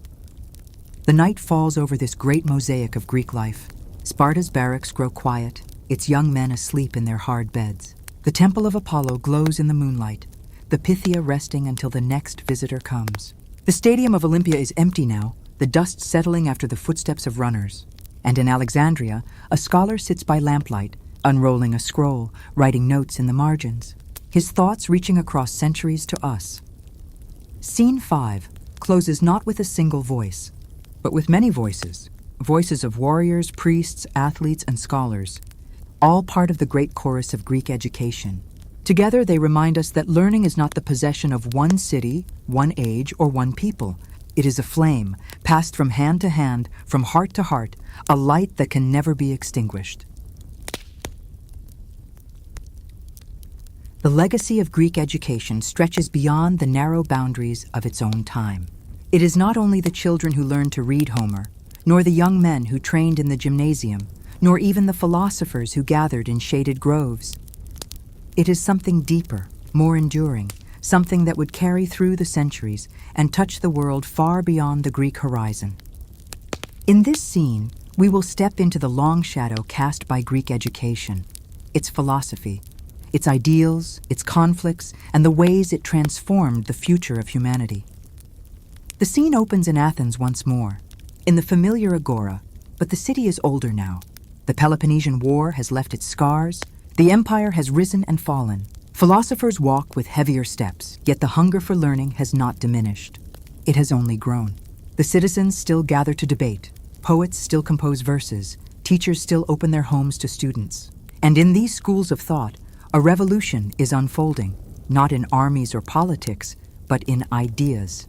The night falls over this great mosaic of Greek life. Sparta's barracks grow quiet, its young men asleep in their hard beds. The temple of Apollo glows in the moonlight, the Pythia resting until the next visitor comes. The stadium of Olympia is empty now, the dust settling after the footsteps of runners. And in Alexandria, a scholar sits by lamplight, unrolling a scroll, writing notes in the margins, his thoughts reaching across centuries to us. Scene 5 closes not with a single voice, but with many voices, voices of warriors, priests, athletes, and scholars, all part of the great chorus of Greek education. Together they remind us that learning is not the possession of one city, one age, or one people. It is a flame, passed from hand to hand, from heart to heart, a light that can never be extinguished. The legacy of Greek education stretches beyond the narrow boundaries of its own time. It is not only the children who learned to read Homer, nor the young men who trained in the gymnasium, nor even the philosophers who gathered in shaded groves. It is something deeper, more enduring, something that would carry through the centuries and touch the world far beyond the Greek horizon. In this scene, we will step into the long shadow cast by Greek education, its philosophy, its ideals, its conflicts, and the ways it transformed the future of humanity. The scene opens in Athens once more, in the familiar agora, but the city is older now. The Peloponnesian War has left its scars, the empire has risen and fallen. Philosophers walk with heavier steps, yet the hunger for learning has not diminished. It has only grown. The citizens still gather to debate, poets still compose verses, teachers still open their homes to students. And in these schools of thought, a revolution is unfolding, not in armies or politics, but in ideas.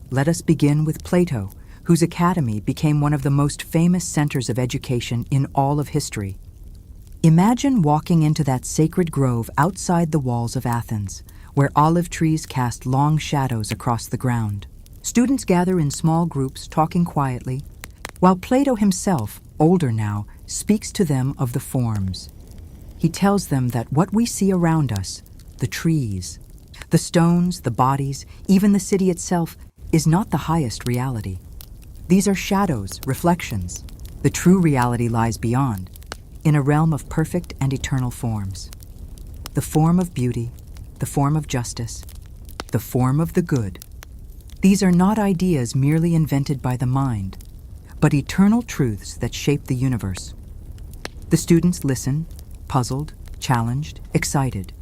Let us begin with Plato, whose academy became one of the most famous centers of education in all of history. Imagine walking into that sacred grove outside the walls of Athens, where olive trees cast long shadows across the ground. Students gather in small groups, talking quietly, while Plato himself, older now, speaks to them of the forms. He tells them that what we see around us, the trees, the stones, the bodies, even the city itself, is not the highest reality. These are shadows, reflections. The true reality lies beyond, in a realm of perfect and eternal forms. The form of beauty, the form of justice, the form of the good. These are not ideas merely invented by the mind, but eternal truths that shape the universe. The students listen, puzzled, challenged, excited.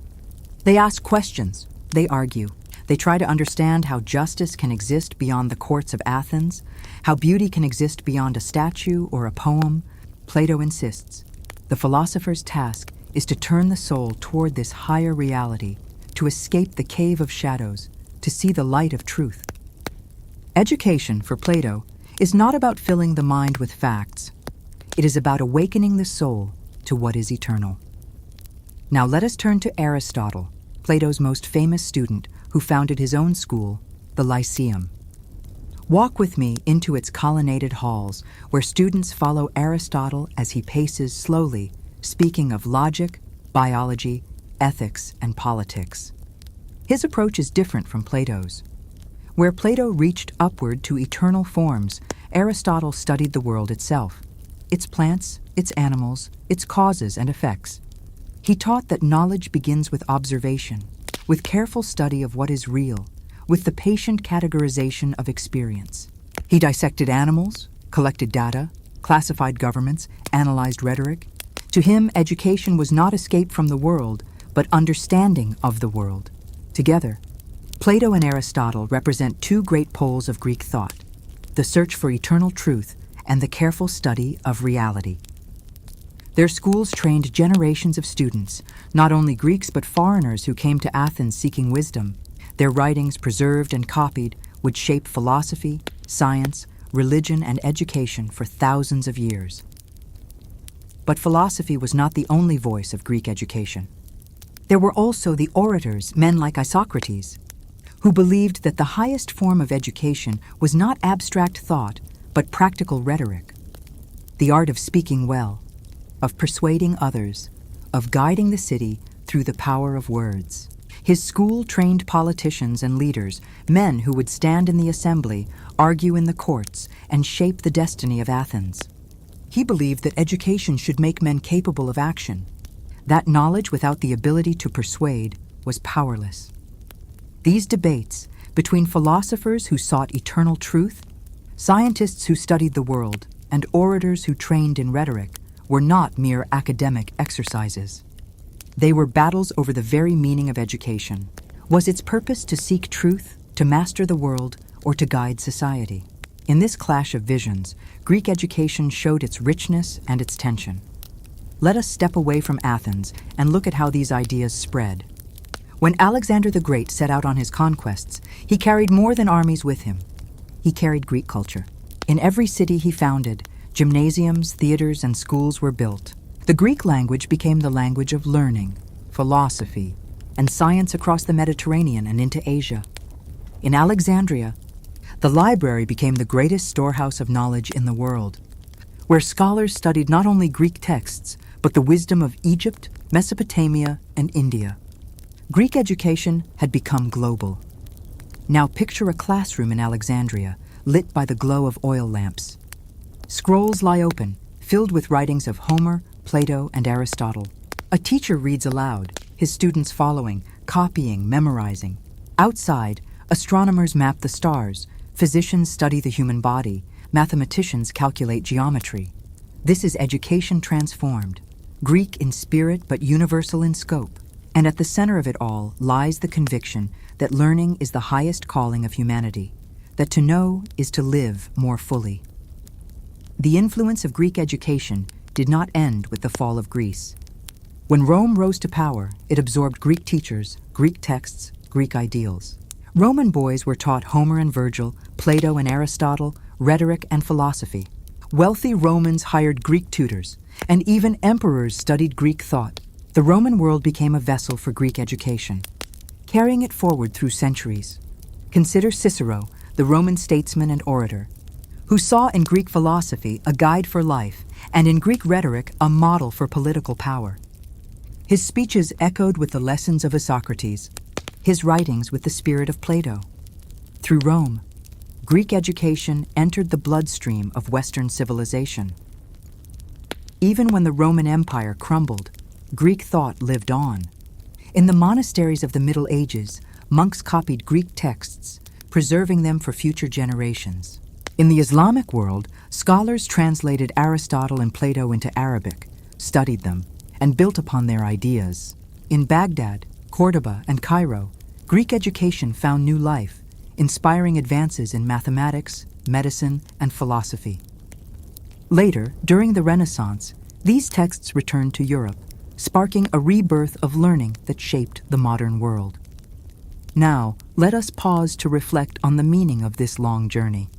They ask questions, they argue. They try to understand how justice can exist beyond the courts of Athens, how beauty can exist beyond a statue or a poem. Plato insists, the philosopher's task is to turn the soul toward this higher reality, to escape the cave of shadows, to see the light of truth. Education, for Plato, is not about filling the mind with facts. It is about awakening the soul to what is eternal. Now let us turn to Aristotle, Plato's most famous student, who founded his own school, the Lyceum. Walk with me into its colonnaded halls, where students follow Aristotle as he paces slowly, speaking of logic, biology, ethics, and politics. His approach is different from Plato's. Where Plato reached upward to eternal forms, Aristotle studied the world itself, its plants, its animals, its causes and effects. He taught that knowledge begins with observation, with careful study of what is real, with the patient categorization of experience. He dissected animals, collected data, classified governments, analyzed rhetoric. To him, education was not escape from the world, but understanding of the world. Together, Plato and Aristotle represent two great poles of Greek thought, the search for eternal truth and the careful study of reality. Their schools trained generations of students, not only Greeks but foreigners who came to Athens seeking wisdom. Their writings, preserved and copied, would shape philosophy, science, religion, and education for thousands of years. But philosophy was not the only voice of Greek education. There were also the orators, men like Isocrates, who believed that the highest form of education was not abstract thought, but practical rhetoric. The art of speaking well, of persuading others, of guiding the city through the power of words. His school trained politicians and leaders, men who would stand in the assembly, argue in the courts, and shape the destiny of Athens. He believed that education should make men capable of action. That knowledge without the ability to persuade was powerless. These debates between philosophers who sought eternal truth, scientists who studied the world, and orators who trained in rhetoric were not mere academic exercises. They were battles over the very meaning of education. Was its purpose to seek truth, to master the world, or to guide society? In this clash of visions, Greek education showed its richness and its tension. Let us step away from Athens and look at how these ideas spread. When Alexander the Great set out on his conquests, he carried more than armies with him. He carried Greek culture. In every city he founded, gymnasiums, theaters, and schools were built. The Greek language became the language of learning, philosophy, and science across the Mediterranean and into Asia. In Alexandria, the library became the greatest storehouse of knowledge in the world, where scholars studied not only Greek texts, but the wisdom of Egypt, Mesopotamia, and India. Greek education had become global. Now picture a classroom in Alexandria, lit by the glow of oil lamps. Scrolls lie open, filled with writings of Homer, Plato, and Aristotle. A teacher reads aloud, his students following, copying, memorizing. Outside, astronomers map the stars, physicians study the human body, mathematicians calculate geometry. This is education transformed, Greek in spirit but universal in scope. And at the center of it all lies the conviction that learning is the highest calling of humanity, that to know is to live more fully. The influence of Greek education did not end with the fall of Greece. When Rome rose to power, it absorbed Greek teachers, Greek texts, Greek ideals. Roman boys were taught Homer and Virgil, Plato and Aristotle, rhetoric and philosophy. Wealthy Romans hired Greek tutors, and even emperors studied Greek thought. The Roman world became a vessel for Greek education, carrying it forward through centuries. Consider Cicero, the Roman statesman and orator, who saw in Greek philosophy a guide for life and in Greek rhetoric a model for political power. His speeches echoed with the lessons of a Socrates, his writings with the spirit of Plato. Through Rome, Greek education entered the bloodstream of Western civilization. Even when the Roman Empire crumbled, Greek thought lived on. In the monasteries of the Middle Ages, monks copied Greek texts, preserving them for future generations. In the Islamic world, scholars translated Aristotle and Plato into Arabic, studied them, and built upon their ideas. In Baghdad, Cordoba, and Cairo, Greek education found new life, inspiring advances in mathematics, medicine, and philosophy. Later, during the Renaissance, these texts returned to Europe, sparking a rebirth of learning that shaped the modern world. Now, let us pause to reflect on the meaning of this long journey.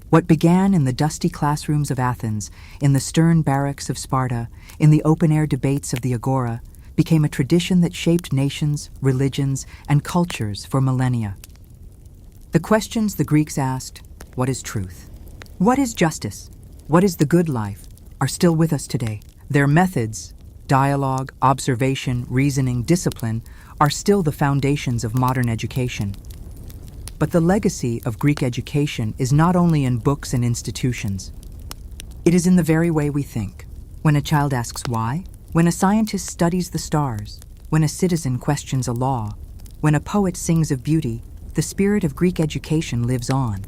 What began in the dusty classrooms of Athens, in the stern barracks of Sparta, in the open-air debates of the Agora, became a tradition that shaped nations, religions, and cultures for millennia. The questions the Greeks asked, what is truth? What is justice? What is the good life? Are still with us today. Their methods, dialogue, observation, reasoning, discipline, are still the foundations of modern education. But the legacy of Greek education is not only in books and institutions. It is in the very way we think. When a child asks why, when a scientist studies the stars, when a citizen questions a law, when a poet sings of beauty, the spirit of Greek education lives on.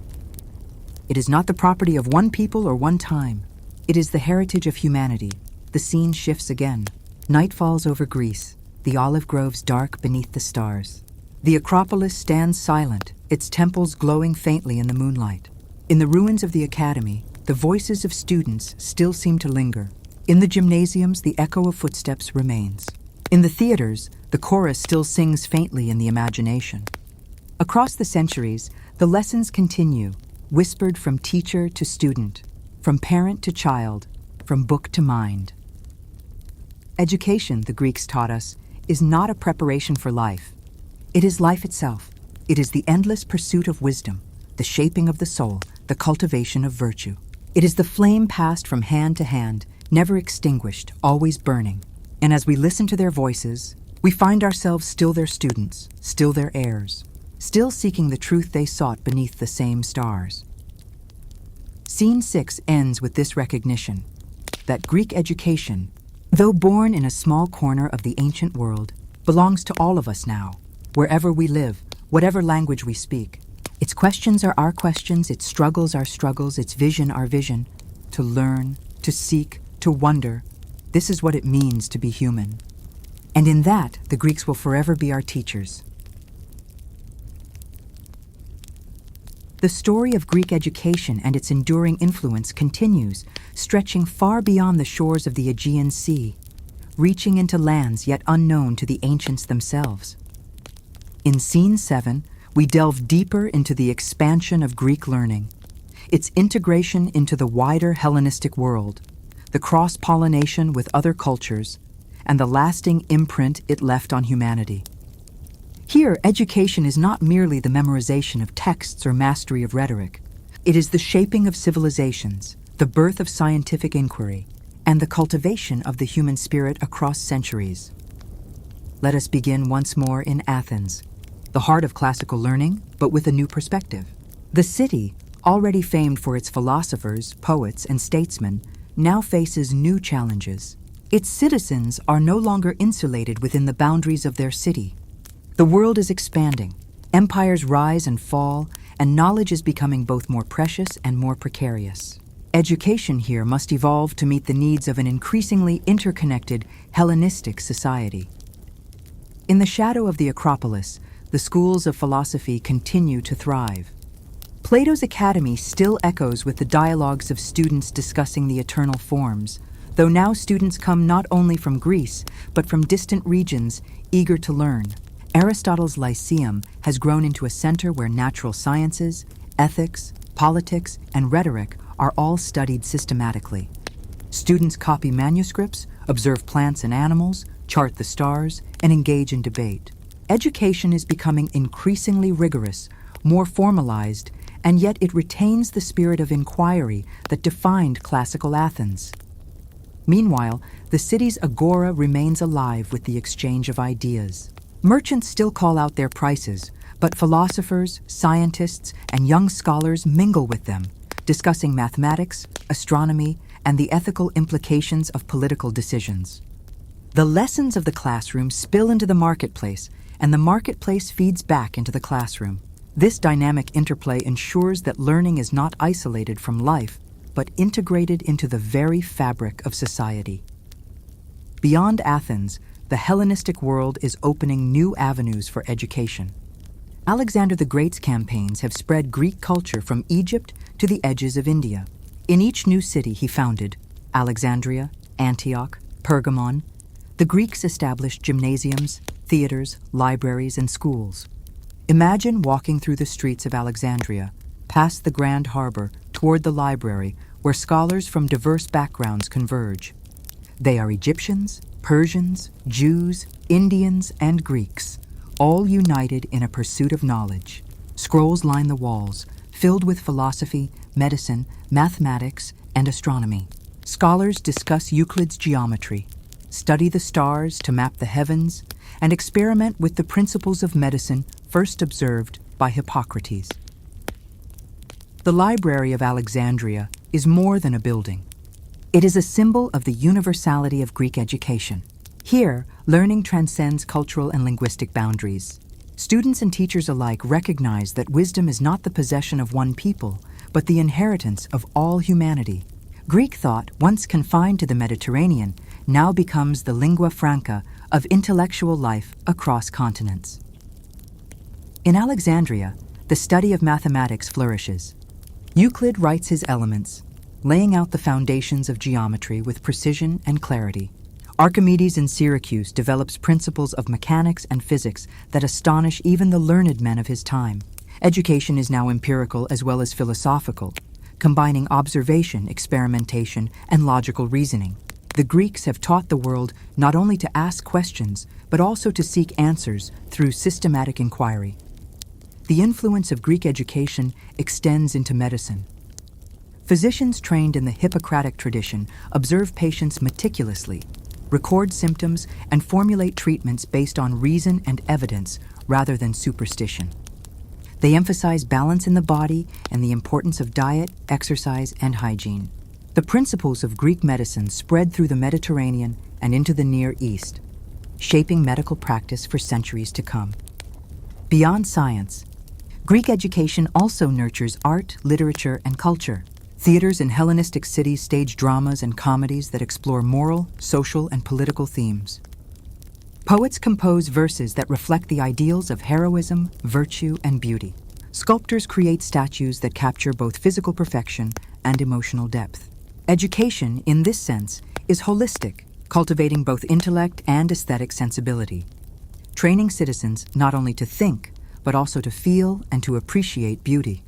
It is not the property of one people or one time. It is the heritage of humanity. The scene shifts again. Night falls over Greece, the olive groves dark beneath the stars. The Acropolis stands silent, its temples glowing faintly in the moonlight. In the ruins of the academy, the voices of students still seem to linger. In the gymnasiums, the echo of footsteps remains. In the theaters, the chorus still sings faintly in the imagination. Across the centuries, the lessons continue, whispered from teacher to student, from parent to child, from book to mind. Education, the Greeks taught us, is not a preparation for life. It is life itself. It is the endless pursuit of wisdom, the shaping of the soul, the cultivation of virtue. It is the flame passed from hand to hand, never extinguished, always burning. And as we listen to their voices, we find ourselves still their students, still their heirs, still seeking the truth they sought beneath the same stars. Scene 6 ends with this recognition. that Greek education, though born in a small corner of the ancient world, belongs to all of us now, wherever we live, whatever language we speak. Its questions are our questions, its struggles our struggles, its vision our vision. To learn, to seek, to wonder, this is what it means to be human. And in that, the Greeks will forever be our teachers. The story of Greek education and its enduring influence continues, stretching far beyond the shores of the Aegean Sea, reaching into lands yet unknown to the ancients themselves. In Scene 7, we delve deeper into the expansion of Greek learning, its integration into the wider Hellenistic world, the cross-pollination with other cultures, and the lasting imprint it left on humanity. Here, education is not merely the memorization of texts or mastery of rhetoric. It is the shaping of civilizations, the birth of scientific inquiry, and the cultivation of the human spirit across centuries. Let us begin once more in Athens, the heart of classical learning, but with a new perspective. The city, already famed for its philosophers, poets, and statesmen, now faces new challenges. Its citizens are no longer insulated within the boundaries of their city. The world is expanding, empires rise and fall, and knowledge is becoming both more precious and more precarious. Education here must evolve to meet the needs of an increasingly interconnected Hellenistic society. In the shadow of the Acropolis, the schools of philosophy continue to thrive. Plato's Academy still echoes with the dialogues of students discussing the eternal forms, though now students come not only from Greece, but from distant regions eager to learn. Aristotle's Lyceum has grown into a center where natural sciences, ethics, politics, and rhetoric are all studied systematically. Students copy manuscripts, observe plants and animals, chart the stars, and engage in debate. Education is becoming increasingly rigorous, more formalized, and yet it retains the spirit of inquiry that defined classical Athens. Meanwhile, the city's agora remains alive with the exchange of ideas. Merchants still call out their prices, but philosophers, scientists, and young scholars mingle with them, discussing mathematics, astronomy, and the ethical implications of political decisions. The lessons of the classroom spill into the marketplace, and the marketplace feeds back into the classroom. This dynamic interplay ensures that learning is not isolated from life, but integrated into the very fabric of society. Beyond Athens, the Hellenistic world is opening new avenues for education. Alexander the Great's campaigns have spread Greek culture from Egypt to the edges of India. In each new city he founded, Alexandria, Antioch, Pergamon, the Greeks established gymnasiums, theaters, libraries, and schools. Imagine walking through the streets of Alexandria, past the Grand Harbor, toward the library, where scholars from diverse backgrounds converge. They are Egyptians, Persians, Jews, Indians, and Greeks, all united in a pursuit of knowledge. Scrolls line the walls, filled with philosophy, medicine, mathematics, and astronomy. Scholars discuss Euclid's geometry, study the stars to map the heavens, and experiment with the principles of medicine first observed by Hippocrates. The Library of Alexandria is more than a building. It is a symbol of the universality of Greek education. Here, learning transcends cultural and linguistic boundaries. Students and teachers alike recognize that wisdom is not the possession of one people, but the inheritance of all humanity. Greek thought, once confined to the Mediterranean, now becomes the lingua franca of intellectual life across continents. In Alexandria, the study of mathematics flourishes. Euclid writes his Elements, laying out the foundations of geometry with precision and clarity. Archimedes in Syracuse develops principles of mechanics and physics that astonish even the learned men of his time. Education is now empirical as well as philosophical, combining observation, experimentation, and logical reasoning. The Greeks have taught the world not only to ask questions, but also to seek answers through systematic inquiry. The influence of Greek education extends into medicine. Physicians trained in the Hippocratic tradition observe patients meticulously, record symptoms, and formulate treatments based on reason and evidence rather than superstition. They emphasize balance in the body and the importance of diet, exercise, and hygiene. The principles of Greek medicine spread through the Mediterranean and into the Near East, shaping medical practice for centuries to come. Beyond science, Greek education also nurtures art, literature, and culture. Theaters in Hellenistic cities stage dramas and comedies that explore moral, social, and political themes. Poets compose verses that reflect the ideals of heroism, virtue, and beauty. Sculptors create statues that capture both physical perfection and emotional depth. Education, in this sense, is holistic, cultivating both intellect and aesthetic sensibility, training citizens not only to think, but also to feel and to appreciate beauty.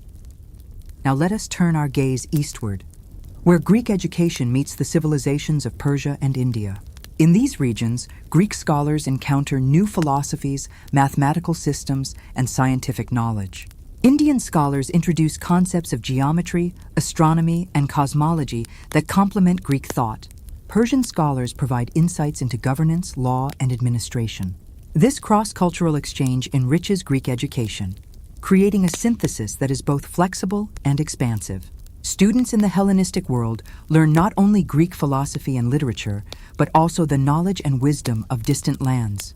Now let us turn our gaze eastward, where Greek education meets the civilizations of Persia and India. In these regions, Greek scholars encounter new philosophies, mathematical systems, and scientific knowledge. Indian scholars introduce concepts of geometry, astronomy, and cosmology that complement Greek thought. Persian scholars provide insights into governance, law, and administration. This cross-cultural exchange enriches Greek education, creating a synthesis that is both flexible and expansive. Students in the Hellenistic world learn not only Greek philosophy and literature, but also the knowledge and wisdom of distant lands,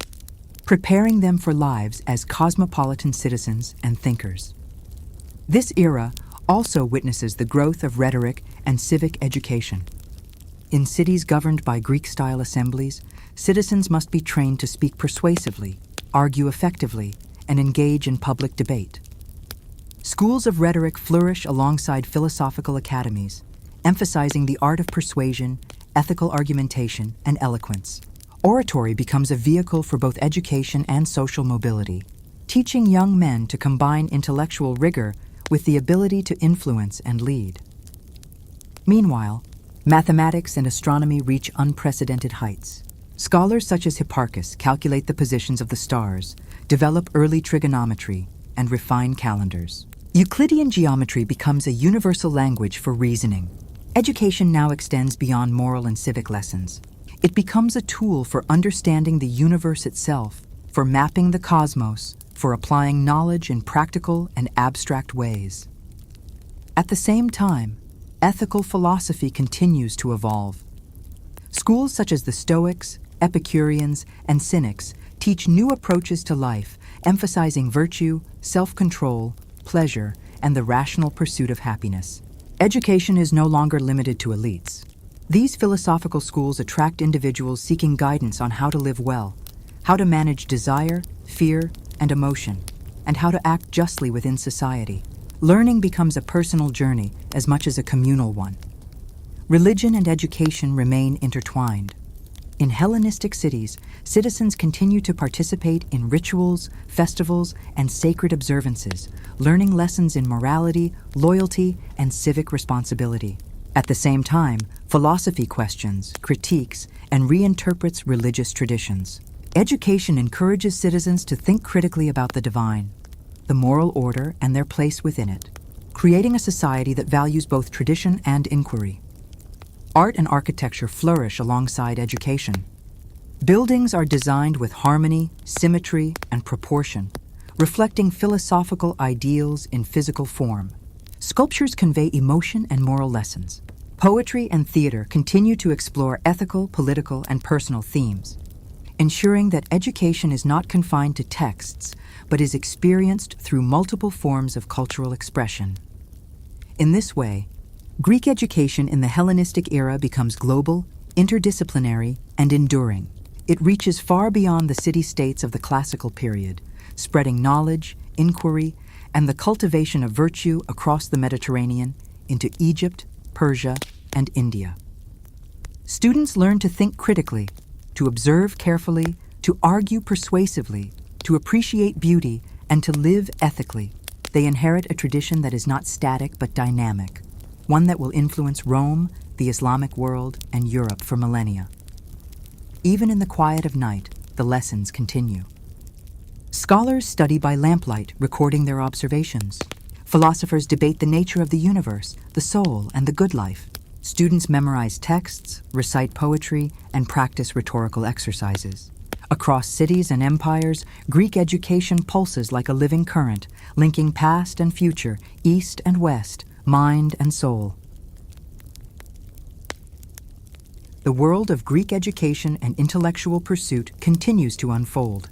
preparing them for lives as cosmopolitan citizens and thinkers. This era also witnesses the growth of rhetoric and civic education. In cities governed by Greek-style assemblies, citizens must be trained to speak persuasively, argue effectively, and engage in public debate. Schools of rhetoric flourish alongside philosophical academies, emphasizing the art of persuasion, ethical argumentation, and eloquence. Oratory becomes a vehicle for both education and social mobility, teaching young men to combine intellectual rigor with the ability to influence and lead. Meanwhile, mathematics and astronomy reach unprecedented heights. Scholars such as Hipparchus calculate the positions of the stars, develop early trigonometry, and refine calendars. Euclidean geometry becomes a universal language for reasoning. Education now extends beyond moral and civic lessons. It becomes a tool for understanding the universe itself, for mapping the cosmos, for applying knowledge in practical and abstract ways. At the same time, ethical philosophy continues to evolve. Schools such as the Stoics, Epicureans, and Cynics teach new approaches to life, emphasizing virtue, self-control, pleasure, and the rational pursuit of happiness. Education is no longer limited to elites. These philosophical schools attract individuals seeking guidance on how to live well, how to manage desire, fear, and emotion, and how to act justly within society. Learning becomes a personal journey as much as a communal one. Religion and education remain intertwined. In Hellenistic cities, citizens continue to participate in rituals, festivals, and sacred observances, learning lessons in morality, loyalty, and civic responsibility. At the same time, philosophy questions, critiques, and reinterprets religious traditions. Education encourages citizens to think critically about the divine, the moral order, and their place within it, creating a society that values both tradition and inquiry. Art and architecture flourish alongside education. Buildings are designed with harmony, symmetry, and proportion, reflecting philosophical ideals in physical form. Sculptures convey emotion and moral lessons. Poetry and theater continue to explore ethical, political, and personal themes, ensuring that education is not confined to texts, but is experienced through multiple forms of cultural expression. In this way, Greek education in the Hellenistic era becomes global, interdisciplinary, and enduring. It reaches far beyond the city-states of the classical period, spreading knowledge, inquiry, and the cultivation of virtue across the Mediterranean into Egypt, Persia, and India. Students learn to think critically, to observe carefully, to argue persuasively, to appreciate beauty, and to live ethically. They inherit a tradition that is not static but dynamic, one that will influence Rome, the Islamic world, and Europe for millennia. Even in the quiet of night, the lessons continue. Scholars study by lamplight, recording their observations. Philosophers debate the nature of the universe, the soul, and the good life. Students memorize texts, recite poetry, and practice rhetorical exercises. Across cities and empires, Greek education pulses like a living current, linking past and future, east and west, mind and soul. the world of Greek education and intellectual pursuit continues to unfold,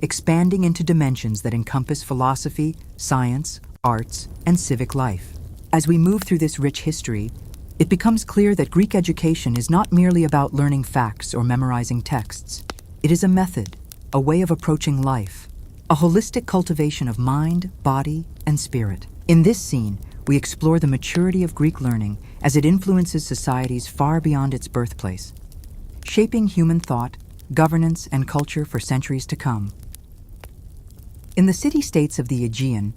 expanding into dimensions that encompass philosophy, science, arts, and civic life. As we move through this rich history, it becomes clear that Greek education is not merely about learning facts or memorizing texts. It is a method, a way of approaching life, a holistic cultivation of mind, body, and spirit. In this scene, we explore the maturity of Greek learning as it influences societies far beyond its birthplace, shaping human thought, governance, and culture for centuries to come. In the city-states of the Aegean,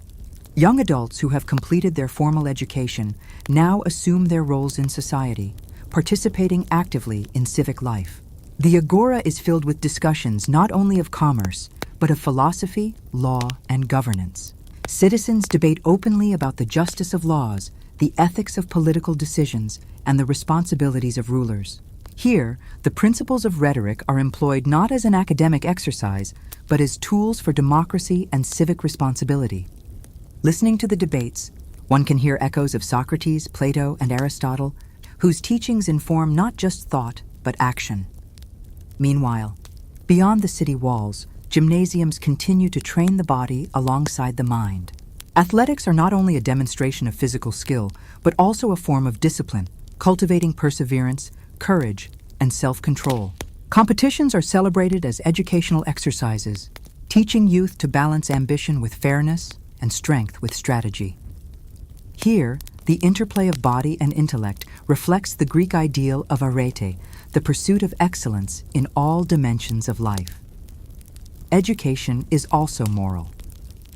young adults who have completed their formal education now assume their roles in society, participating actively in civic life. The agora is filled with discussions not only of commerce, but of philosophy, law, and governance. Citizens debate openly about the justice of laws, the ethics of political decisions, and the responsibilities of rulers. Here, the principles of rhetoric are employed not as an academic exercise, but as tools for democracy and civic responsibility. Listening to the debates, one can hear echoes of Socrates, Plato, and Aristotle, whose teachings inform not just thought, but action. Meanwhile, beyond the city walls, gymnasiums continue to train the body alongside the mind. Athletics are not only a demonstration of physical skill, but also a form of discipline, cultivating perseverance, courage, and self-control. Competitions are celebrated as educational exercises, teaching youth to balance ambition with fairness and strength with strategy. Here, the interplay of body and intellect reflects the Greek ideal of arete, the pursuit of excellence in all dimensions of life. Education is also moral.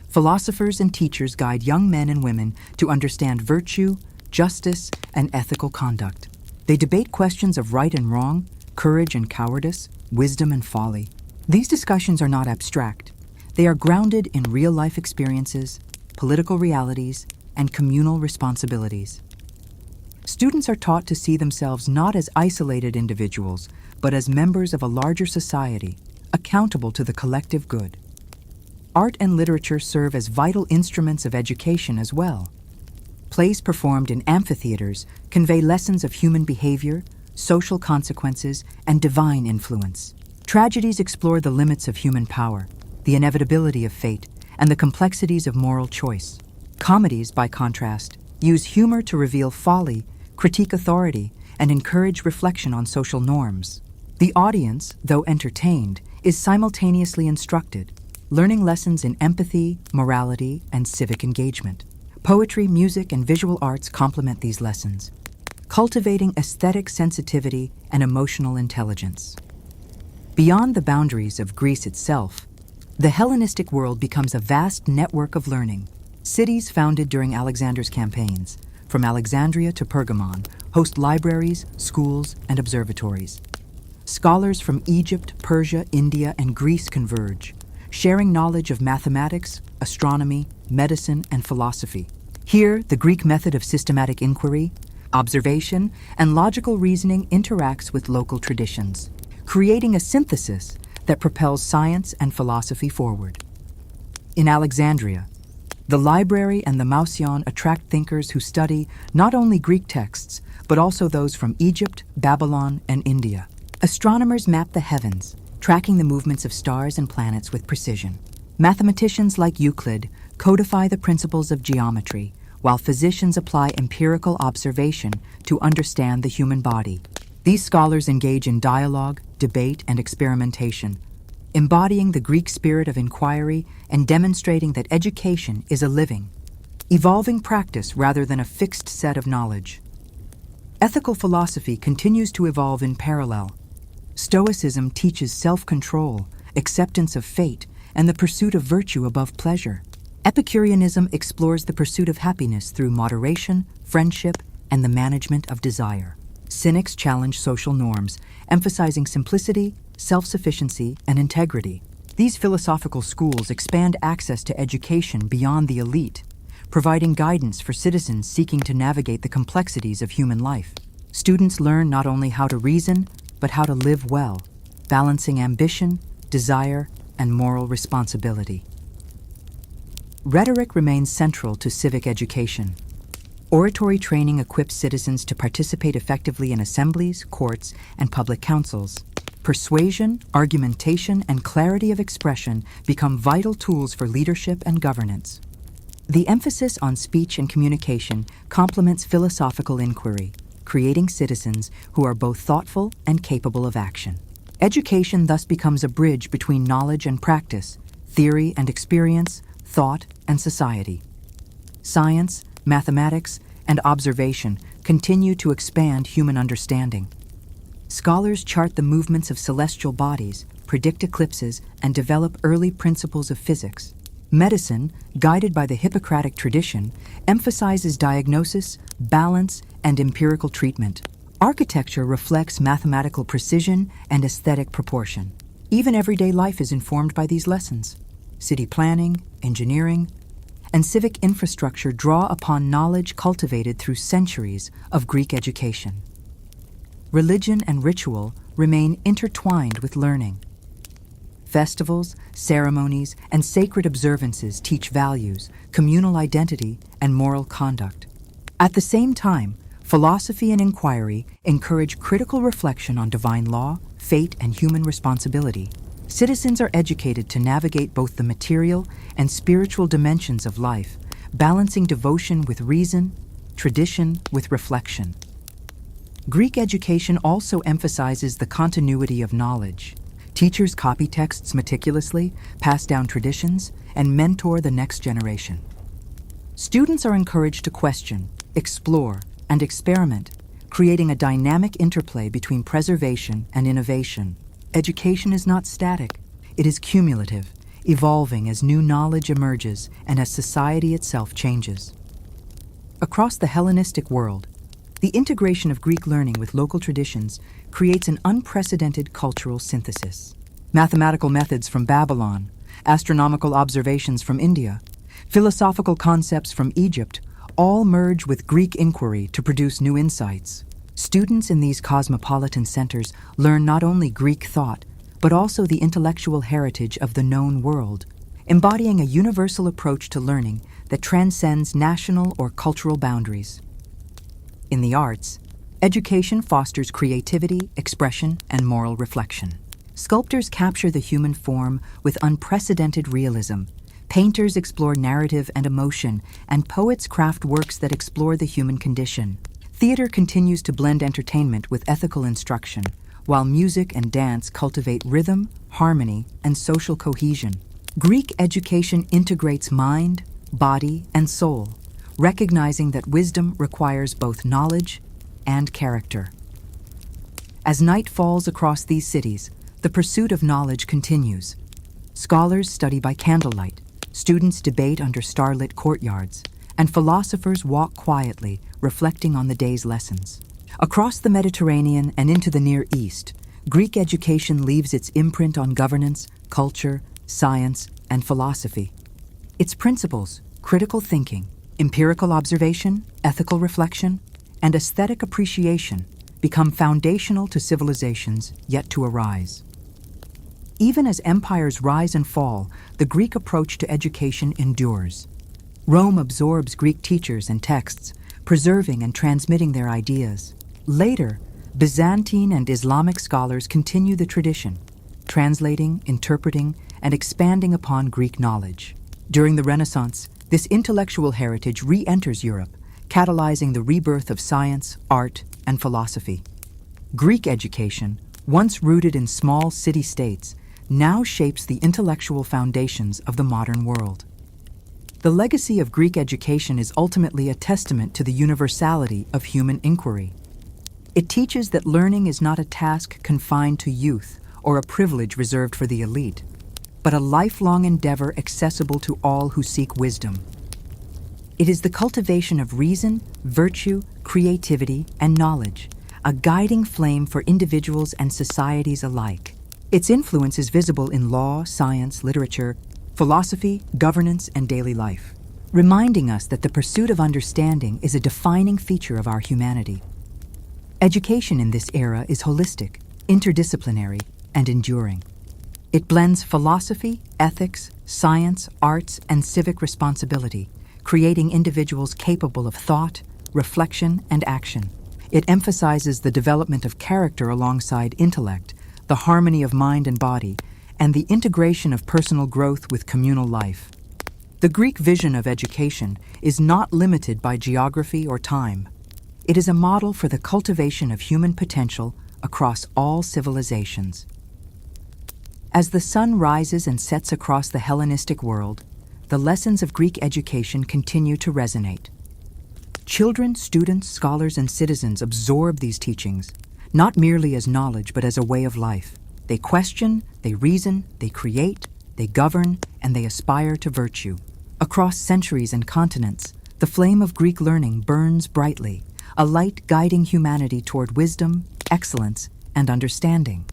Philosophers and teachers guide young men and women to understand virtue, justice, and ethical conduct. They debate questions of right and wrong, courage and cowardice, wisdom and folly. These discussions are not abstract. They are grounded in real-life experiences, political realities, and communal responsibilities. Students are taught to see themselves not as isolated individuals, but as members of a larger society, accountable to the collective good. Art and literature serve as vital instruments of education as well. Plays performed in amphitheaters convey lessons of human behavior, social consequences, and divine influence. Tragedies explore the limits of human power, the inevitability of fate, and the complexities of moral choice. Comedies, by contrast, use humor to reveal folly, critique authority, and encourage reflection on social norms. The audience, though entertained, is simultaneously instructed, learning lessons in empathy, morality, and civic engagement. Poetry, music, and visual arts complement these lessons, cultivating aesthetic sensitivity and emotional intelligence. Beyond the boundaries of Greece itself, the Hellenistic world becomes a vast network of learning. Cities founded during Alexander's campaigns, from Alexandria to Pergamon, host libraries, schools, and observatories. Scholars from Egypt, Persia, India, and Greece converge, sharing knowledge of mathematics, astronomy, medicine, and philosophy. Here, the Greek method of systematic inquiry, observation, and logical reasoning interacts with local traditions, creating a synthesis that propels science and philosophy forward. In Alexandria, the library and the Mouseion attract thinkers who study not only Greek texts, but also those from Egypt, Babylon, and India. Astronomers map the heavens, tracking the movements of stars and planets with precision. Mathematicians like Euclid codify the principles of geometry, while physicians apply empirical observation to understand the human body. These scholars engage in dialogue, debate, and experimentation, embodying the Greek spirit of inquiry and demonstrating that education is a living, evolving practice rather than a fixed set of knowledge. Ethical philosophy continues to evolve in parallel. Stoicism teaches self-control, acceptance of fate, and the pursuit of virtue above pleasure. Epicureanism explores the pursuit of happiness through moderation, friendship, and the management of desire. Cynics challenge social norms, emphasizing simplicity, self-sufficiency, and integrity. These philosophical schools expand access to education beyond the elite, providing guidance for citizens seeking to navigate the complexities of human life. Students learn not only how to reason, but how to live well, balancing ambition, desire, and moral responsibility. Rhetoric remains central to civic education. Oratory training equips citizens to participate effectively in assemblies, courts, and public councils. Persuasion, argumentation, and clarity of expression become vital tools for leadership and governance. The emphasis on speech and communication complements philosophical inquiry, creating citizens who are both thoughtful and capable of action. Education thus becomes a bridge between knowledge and practice, theory and experience, thought and society. Science, mathematics, and observation continue to expand human understanding. Scholars chart the movements of celestial bodies, predict eclipses, and develop early principles of physics. Medicine, guided by the Hippocratic tradition, emphasizes diagnosis, balance, and empirical treatment. Architecture reflects mathematical precision and aesthetic proportion. Even everyday life is informed by these lessons. City planning, engineering, and civic infrastructure draw upon knowledge cultivated through centuries of Greek education. Religion and ritual remain intertwined with learning. Festivals, ceremonies, and sacred observances teach values, communal identity, and moral conduct. At the same time, philosophy and inquiry encourage critical reflection on divine law, fate, and human responsibility. Citizens are educated to navigate both the material and spiritual dimensions of life, balancing devotion with reason, tradition with reflection. Greek education also emphasizes the continuity of knowledge. Teachers copy texts meticulously, pass down traditions, and mentor the next generation. Students are encouraged to question, explore, and experiment, creating a dynamic interplay between preservation and innovation. Education is not static. It is cumulative, evolving as new knowledge emerges and as society itself changes. Across the Hellenistic world, the integration of Greek learning with local traditions creates an unprecedented cultural synthesis. Mathematical methods from Babylon, astronomical observations from India, philosophical concepts from Egypt all merge with Greek inquiry to produce new insights. Students in these cosmopolitan centers learn not only Greek thought, but also the intellectual heritage of the known world, embodying a universal approach to learning that transcends national or cultural boundaries. In the arts, education fosters creativity, expression, and moral reflection. Sculptors capture the human form with unprecedented realism. Painters explore narrative and emotion, and poets craft works that explore the human condition. Theater continues to blend entertainment with ethical instruction, while music and dance cultivate rhythm, harmony, and social cohesion. Greek education integrates mind, body, and soul, recognizing that wisdom requires both knowledge and character. As night falls across these cities, the pursuit of knowledge continues. Scholars study by candlelight, students debate under starlit courtyards, and philosophers walk quietly, reflecting on the day's lessons. Across the Mediterranean and into the Near East, Greek education leaves its imprint on governance, culture, science, and philosophy. Its principles, critical thinking, empirical observation, ethical reflection, and aesthetic appreciation become foundational to civilizations yet to arise. Even as empires rise and fall, the Greek approach to education endures. Rome absorbs Greek teachers and texts, preserving and transmitting their ideas. Later, Byzantine and Islamic scholars continue the tradition, translating, interpreting, and expanding upon Greek knowledge. During the Renaissance, this intellectual heritage re-enters Europe, catalyzing the rebirth of science, art, and philosophy. Greek education, once rooted in small city-states, now shapes the intellectual foundations of the modern world. The legacy of Greek education is ultimately a testament to the universality of human inquiry. It teaches that learning is not a task confined to youth or a privilege reserved for the elite, but a lifelong endeavor accessible to all who seek wisdom. It is the cultivation of reason, virtue, creativity, and knowledge, a guiding flame for individuals and societies alike. Its influence is visible in law, science, literature, philosophy, governance, and daily life, reminding us that the pursuit of understanding is a defining feature of our humanity. Education in this era is holistic, interdisciplinary, and enduring. It blends philosophy, ethics, science, arts, and civic responsibility, creating individuals capable of thought, reflection, and action. It emphasizes the development of character alongside intellect, the harmony of mind and body, and the integration of personal growth with communal life. The Greek vision of education is not limited by geography or time. It is a model for the cultivation of human potential across all civilizations. As the sun rises and sets across the Hellenistic world, the lessons of Greek education continue to resonate. Children, students, scholars, and citizens absorb these teachings, not merely as knowledge, but as a way of life. They question, they reason, they create, they govern, and they aspire to virtue. Across centuries and continents, the flame of Greek learning burns brightly, a light guiding humanity toward wisdom, excellence, and understanding.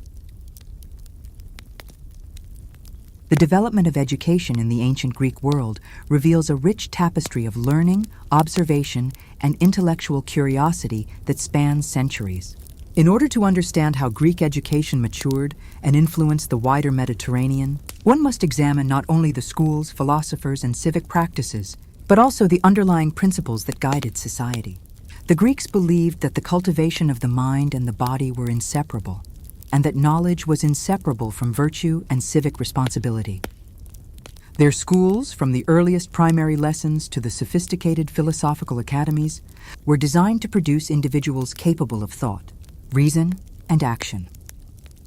The development of education in the ancient Greek world reveals a rich tapestry of learning, observation, and intellectual curiosity that spans centuries. In order to understand how Greek education matured and influenced the wider Mediterranean, one must examine not only the schools, philosophers, and civic practices, but also the underlying principles that guided society. The Greeks believed that the cultivation of the mind and the body were inseparable, and that knowledge was inseparable from virtue and civic responsibility. Their schools, from the earliest primary lessons to the sophisticated philosophical academies, were designed to produce individuals capable of thought, reason, and action.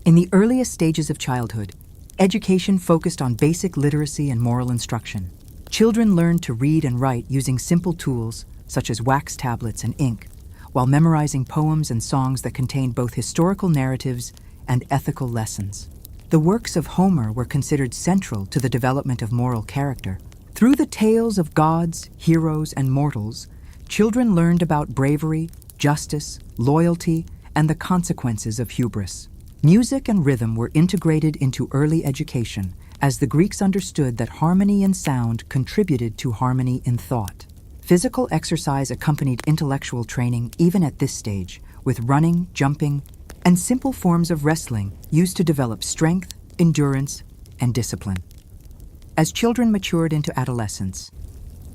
In the earliest stages of childhood, education focused on basic literacy and moral instruction. Children learned to read and write using simple tools such as wax tablets and ink, while memorizing poems and songs that contained both historical narratives and ethical lessons. The works of Homer were considered central to the development of moral character. Through the tales of gods, heroes, and mortals, children learned about bravery, justice, loyalty, and the consequences of hubris. Music and rhythm were integrated into early education, as the Greeks understood that harmony in sound contributed to harmony in thought. Physical exercise accompanied intellectual training even at this stage, with running, jumping, and simple forms of wrestling used to develop strength, endurance, and discipline. As children matured into adolescence,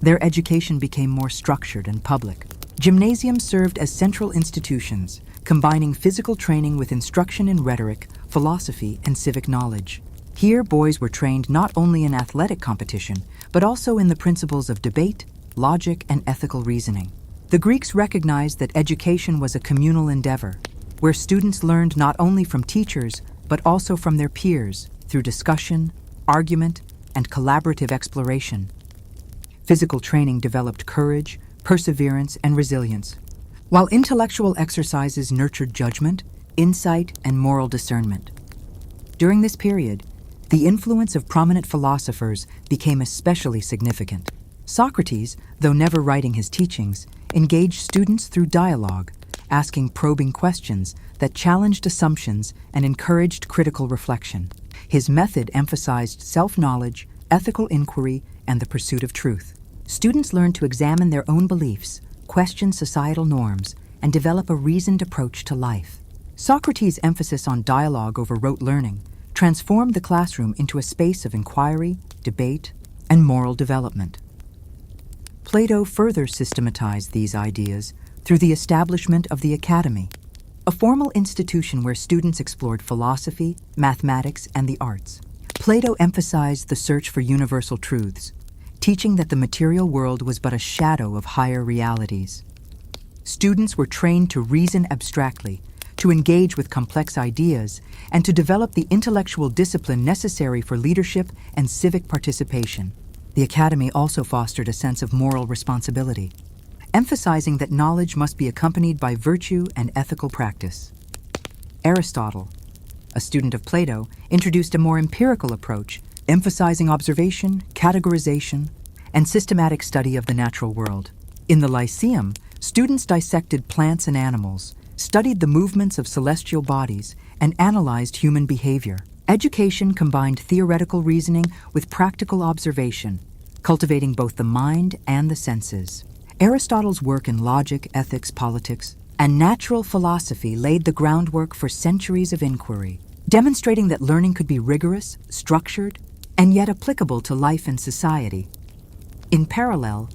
their education became more structured and public. Gymnasiums served as central institutions, combining physical training with instruction in rhetoric, philosophy, and civic knowledge. Here, boys were trained not only in athletic competition, but also in the principles of debate, logic, and ethical reasoning. The Greeks recognized that education was a communal endeavor, where students learned not only from teachers, but also from their peers through discussion, argument, and collaborative exploration. Physical training developed courage, perseverance, and resilience, while intellectual exercises nurtured judgment, insight, and moral discernment. During this period, the influence of prominent philosophers became especially significant. Socrates, though never writing his teachings, engaged students through dialogue, asking probing questions that challenged assumptions and encouraged critical reflection. His method emphasized self-knowledge, ethical inquiry, and the pursuit of truth. Students learned to examine their own beliefs, question societal norms, and develop a reasoned approach to life. Socrates' emphasis on dialogue over rote learning transformed the classroom into a space of inquiry, debate, and moral development. Plato further systematized these ideas through the establishment of the academy, a formal institution where students explored philosophy, mathematics, and the arts. Plato emphasized the search for universal truths, teaching that the material world was but a shadow of higher realities. Students were trained to reason abstractly, to engage with complex ideas, and to develop the intellectual discipline necessary for leadership and civic participation. The academy also fostered a sense of moral responsibility, emphasizing that knowledge must be accompanied by virtue and ethical practice. Aristotle, a student of Plato, introduced a more empirical approach, emphasizing observation, categorization, and systematic study of the natural world. In the Lyceum, students dissected plants and animals, studied the movements of celestial bodies, and analyzed human behavior. Education combined theoretical reasoning with practical observation, cultivating both the mind and the senses. Aristotle's work in logic, ethics, politics, and natural philosophy laid the groundwork for centuries of inquiry, demonstrating that learning could be rigorous, structured, and yet applicable to life and society. In parallel,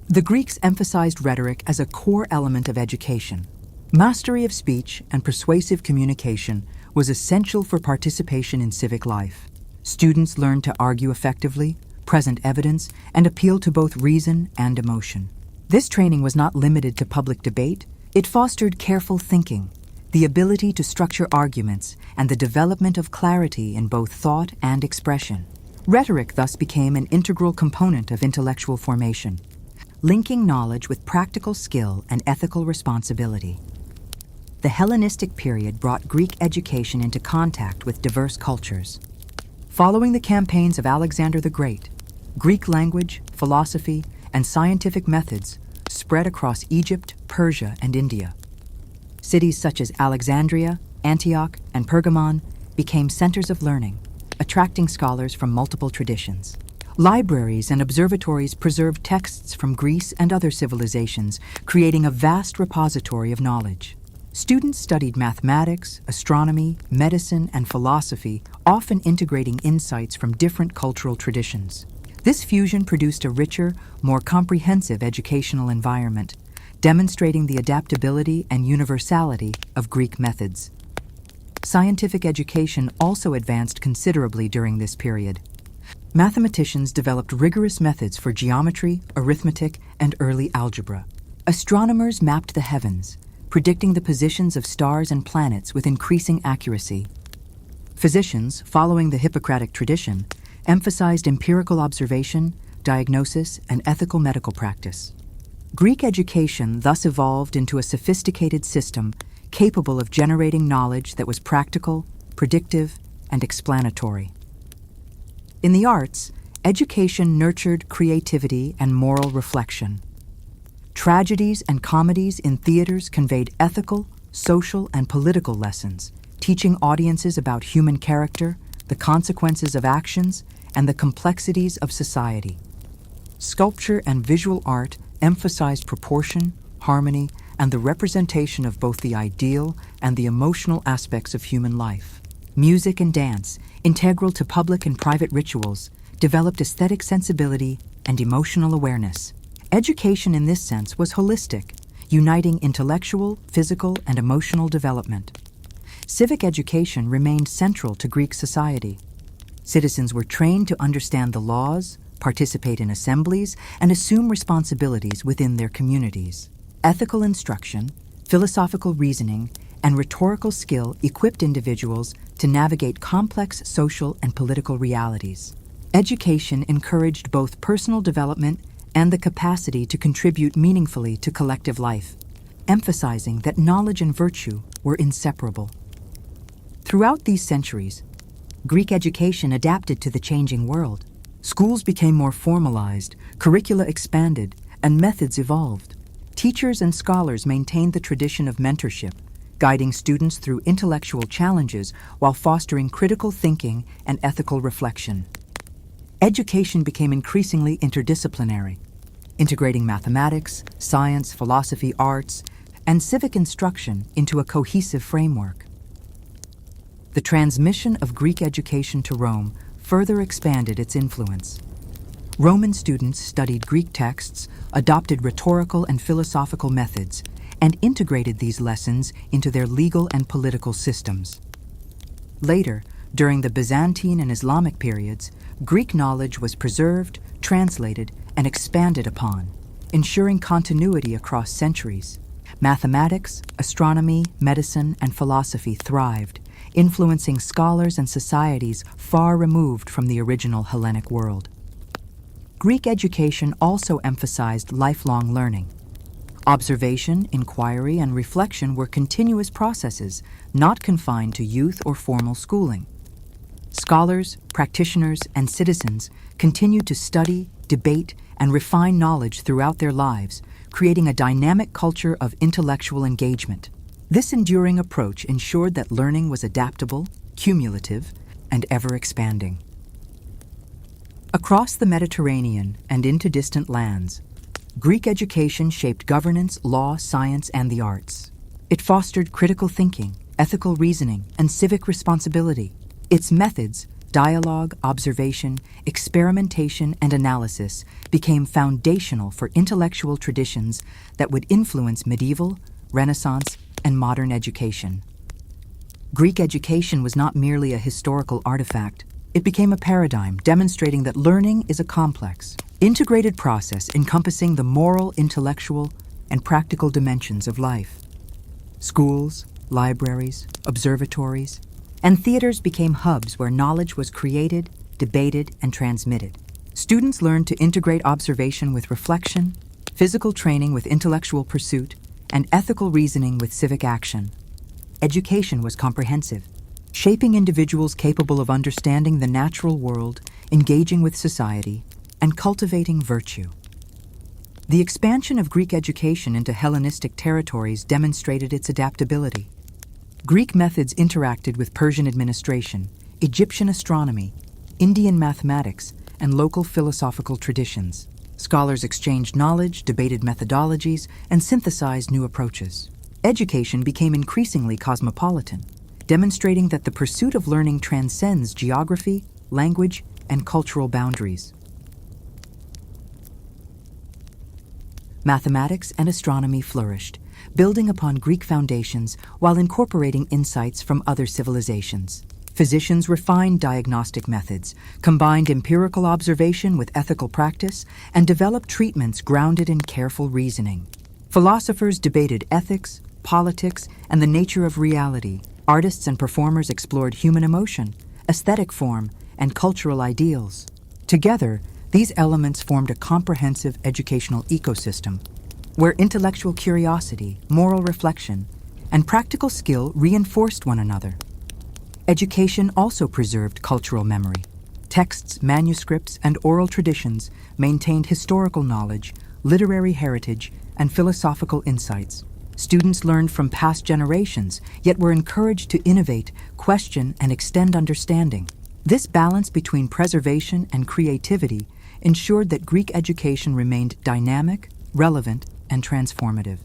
The Greeks emphasized rhetoric as a core element of education. Mastery of speech and persuasive communication was essential for participation in civic life. Students learned to argue effectively, present evidence, and appeal to both reason and emotion. This training was not limited to public debate. It fostered careful thinking, the ability to structure arguments, and the development of clarity in both thought and expression. Rhetoric thus became an integral component of intellectual formation, linking knowledge with practical skill and ethical responsibility. The Hellenistic period brought Greek education into contact with diverse cultures. Following the campaigns of Alexander the Great, Greek language, philosophy, and scientific methods spread across Egypt, Persia, and India. Cities such as Alexandria, Antioch, and Pergamon became centers of learning, attracting scholars from multiple traditions. Libraries and observatories preserved texts from Greece and other civilizations, creating a vast repository of knowledge. Students studied mathematics, astronomy, medicine, and philosophy, often integrating insights from different cultural traditions. This fusion produced a richer, more comprehensive educational environment, demonstrating the adaptability and universality of Greek methods. Scientific education also advanced considerably during this period. Mathematicians developed rigorous methods for geometry, arithmetic, and early algebra. Astronomers mapped the heavens, predicting the positions of stars and planets with increasing accuracy. Physicians, following the Hippocratic tradition, emphasized empirical observation, diagnosis, and ethical medical practice. Greek education thus evolved into a sophisticated system capable of generating knowledge that was practical, predictive, and explanatory. In the arts, education nurtured creativity and moral reflection. Tragedies and comedies in theaters conveyed ethical, social, and political lessons, teaching audiences about human character, the consequences of actions, and the complexities of society. Sculpture and visual art emphasized proportion, harmony, and the representation of both the ideal and the emotional aspects of human life. Music and dance, integral to public and private rituals, developed aesthetic sensibility and emotional awareness. Education in this sense was holistic, uniting intellectual, physical, and emotional development. Civic education remained central to Greek society. Citizens were trained to understand the laws, participate in assemblies, and assume responsibilities within their communities. Ethical instruction, philosophical reasoning, and rhetorical skill equipped individuals to navigate complex social and political realities. Education encouraged both personal development and the capacity to contribute meaningfully to collective life, emphasizing that knowledge and virtue were inseparable. Throughout these centuries, Greek education adapted to the changing world. Schools became more formalized, curricula expanded, and methods evolved. Teachers and scholars maintained the tradition of mentorship, guiding students through intellectual challenges while fostering critical thinking and ethical reflection. Education became increasingly interdisciplinary, integrating mathematics, science, philosophy, arts, and civic instruction into a cohesive framework. The transmission of Greek education to Rome further expanded its influence. Roman students studied Greek texts, adopted rhetorical and philosophical methods, and integrated these lessons into their legal and political systems. Later, during the Byzantine and Islamic periods, Greek knowledge was preserved, translated, and expanded upon, ensuring continuity across centuries. Mathematics, astronomy, medicine, and philosophy thrived, influencing scholars and societies far removed from the original Hellenic world. Greek education also emphasized lifelong learning. Observation, inquiry, and reflection were continuous processes, not confined to youth or formal schooling. Scholars, practitioners, and citizens continued to study, debate, and refine knowledge throughout their lives, creating a dynamic culture of intellectual engagement. This enduring approach ensured that learning was adaptable, cumulative, and ever-expanding. Across the Mediterranean and into distant lands, Greek education shaped governance, law, science, and the arts. It fostered critical thinking, ethical reasoning, and civic responsibility. Its methods, Dialogue, observation, experimentation, and analysis became foundational for intellectual traditions that would influence medieval, Renaissance, and modern education. Greek education was not merely a historical artifact. It became a paradigm demonstrating that learning is a complex, integrated process encompassing the moral, intellectual, and practical dimensions of life. Schools, libraries, observatories, and theaters became hubs where knowledge was created, debated, and transmitted. Students learned to integrate observation with reflection, physical training with intellectual pursuit, and ethical reasoning with civic action. Education was comprehensive, shaping individuals capable of understanding the natural world, engaging with society, and cultivating virtue. The expansion of Greek education into Hellenistic territories demonstrated its adaptability. Greek methods interacted with Persian administration, Egyptian astronomy, Indian mathematics, and local philosophical traditions. Scholars exchanged knowledge, debated methodologies, and synthesized new approaches. Education became increasingly cosmopolitan, demonstrating that the pursuit of learning transcends geography, language, and cultural boundaries. Mathematics and astronomy flourished, building upon Greek foundations while incorporating insights from other civilizations. Physicians refined diagnostic methods, combined empirical observation with ethical practice, and developed treatments grounded in careful reasoning. Philosophers debated ethics, politics, and the nature of reality. Artists and performers explored human emotion, aesthetic form, and cultural ideals. Together, these elements formed a comprehensive educational ecosystem where intellectual curiosity, moral reflection, and practical skill reinforced one another. Education also preserved cultural memory. Texts, manuscripts, and oral traditions maintained historical knowledge, literary heritage, and philosophical insights. Students learned from past generations, yet were encouraged to innovate, question, and extend understanding. This balance between preservation and creativity ensured that Greek education remained dynamic, relevant, and transformative.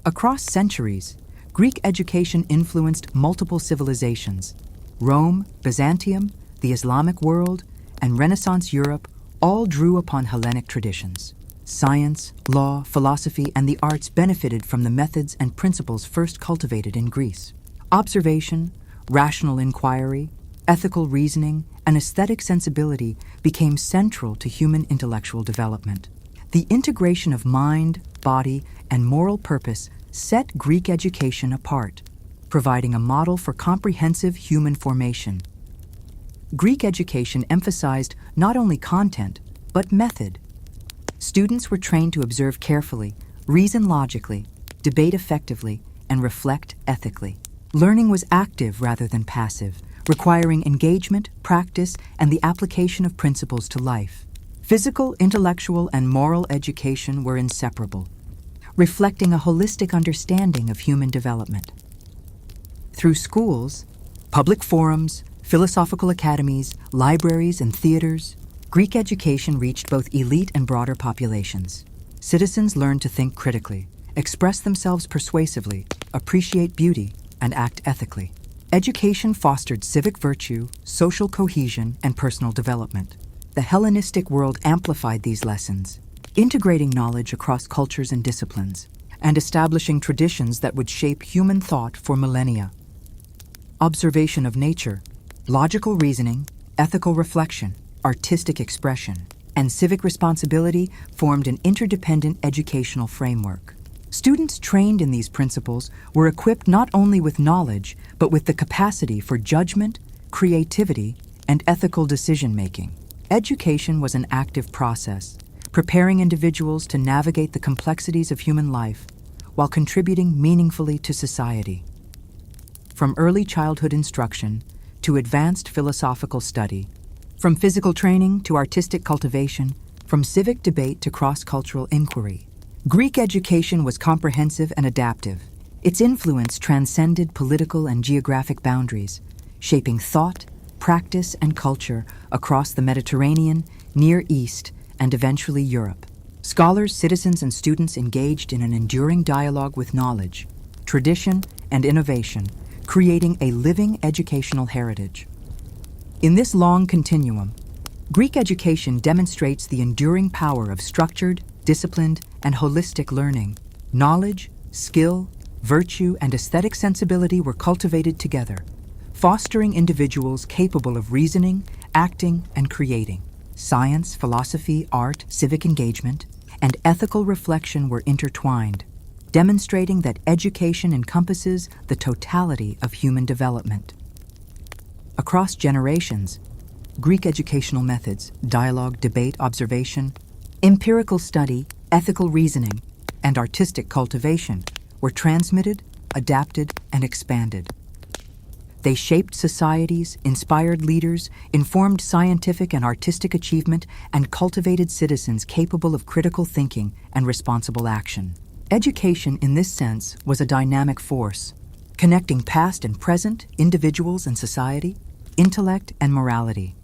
Across centuries, Greek education influenced multiple civilizations. Rome, Byzantium, the Islamic world, and Renaissance Europe all drew upon Hellenic traditions. Science, law, philosophy, and the arts benefited from the methods and principles first cultivated in Greece. Observation, rational inquiry, ethical reasoning, and aesthetic sensibility became central to human intellectual development. The integration of mind, body, and moral purpose set Greek education apart, providing a model for comprehensive human formation. Greek education emphasized not only content, but method. Students were trained to observe carefully, reason logically, debate effectively, and reflect ethically. Learning was active rather than passive, requiring engagement, practice, and the application of principles to life. Physical, intellectual, and moral education were inseparable, reflecting a holistic understanding of human development. Through schools, public forums, philosophical academies, libraries, and theaters, Greek education reached both elite and broader populations. Citizens learned to think critically, express themselves persuasively, appreciate beauty, and act ethically. Education fostered civic virtue, social cohesion, and personal development. The Hellenistic world amplified these lessons, integrating knowledge across cultures and disciplines, and establishing traditions that would shape human thought for millennia. Observation of nature, logical reasoning, ethical reflection, artistic expression, and civic responsibility formed an interdependent educational framework. Students trained in these principles were equipped not only with knowledge, but with the capacity for judgment, creativity, and ethical decision-making. Education was an active process, preparing individuals to navigate the complexities of human life while contributing meaningfully to society. From early childhood instruction to advanced philosophical study, from physical training to artistic cultivation, from civic debate to cross-cultural inquiry, Greek education was comprehensive and adaptive. Its influence transcended political and geographic boundaries, shaping thought, practice, and culture across the Mediterranean, Near East, and eventually Europe. Scholars, citizens, and students engaged in an enduring dialogue with knowledge, tradition, and innovation, creating a living educational heritage. In this long continuum, Greek education demonstrates the enduring power of structured, disciplined, and holistic learning. Knowledge, skill, virtue, and aesthetic sensibility were cultivated together, fostering individuals capable of reasoning, acting, and creating. Science, philosophy, art, civic engagement, and ethical reflection were intertwined, demonstrating that education encompasses the totality of human development. Across generations, Greek educational methods, dialogue, debate, observation, empirical study, ethical reasoning, and artistic cultivation were transmitted, adapted, and expanded. They shaped societies, inspired leaders, informed scientific and artistic achievement, and cultivated citizens capable of critical thinking and responsible action. Education, in this sense, was a dynamic force, connecting past and present, individuals and society, intellect and morality.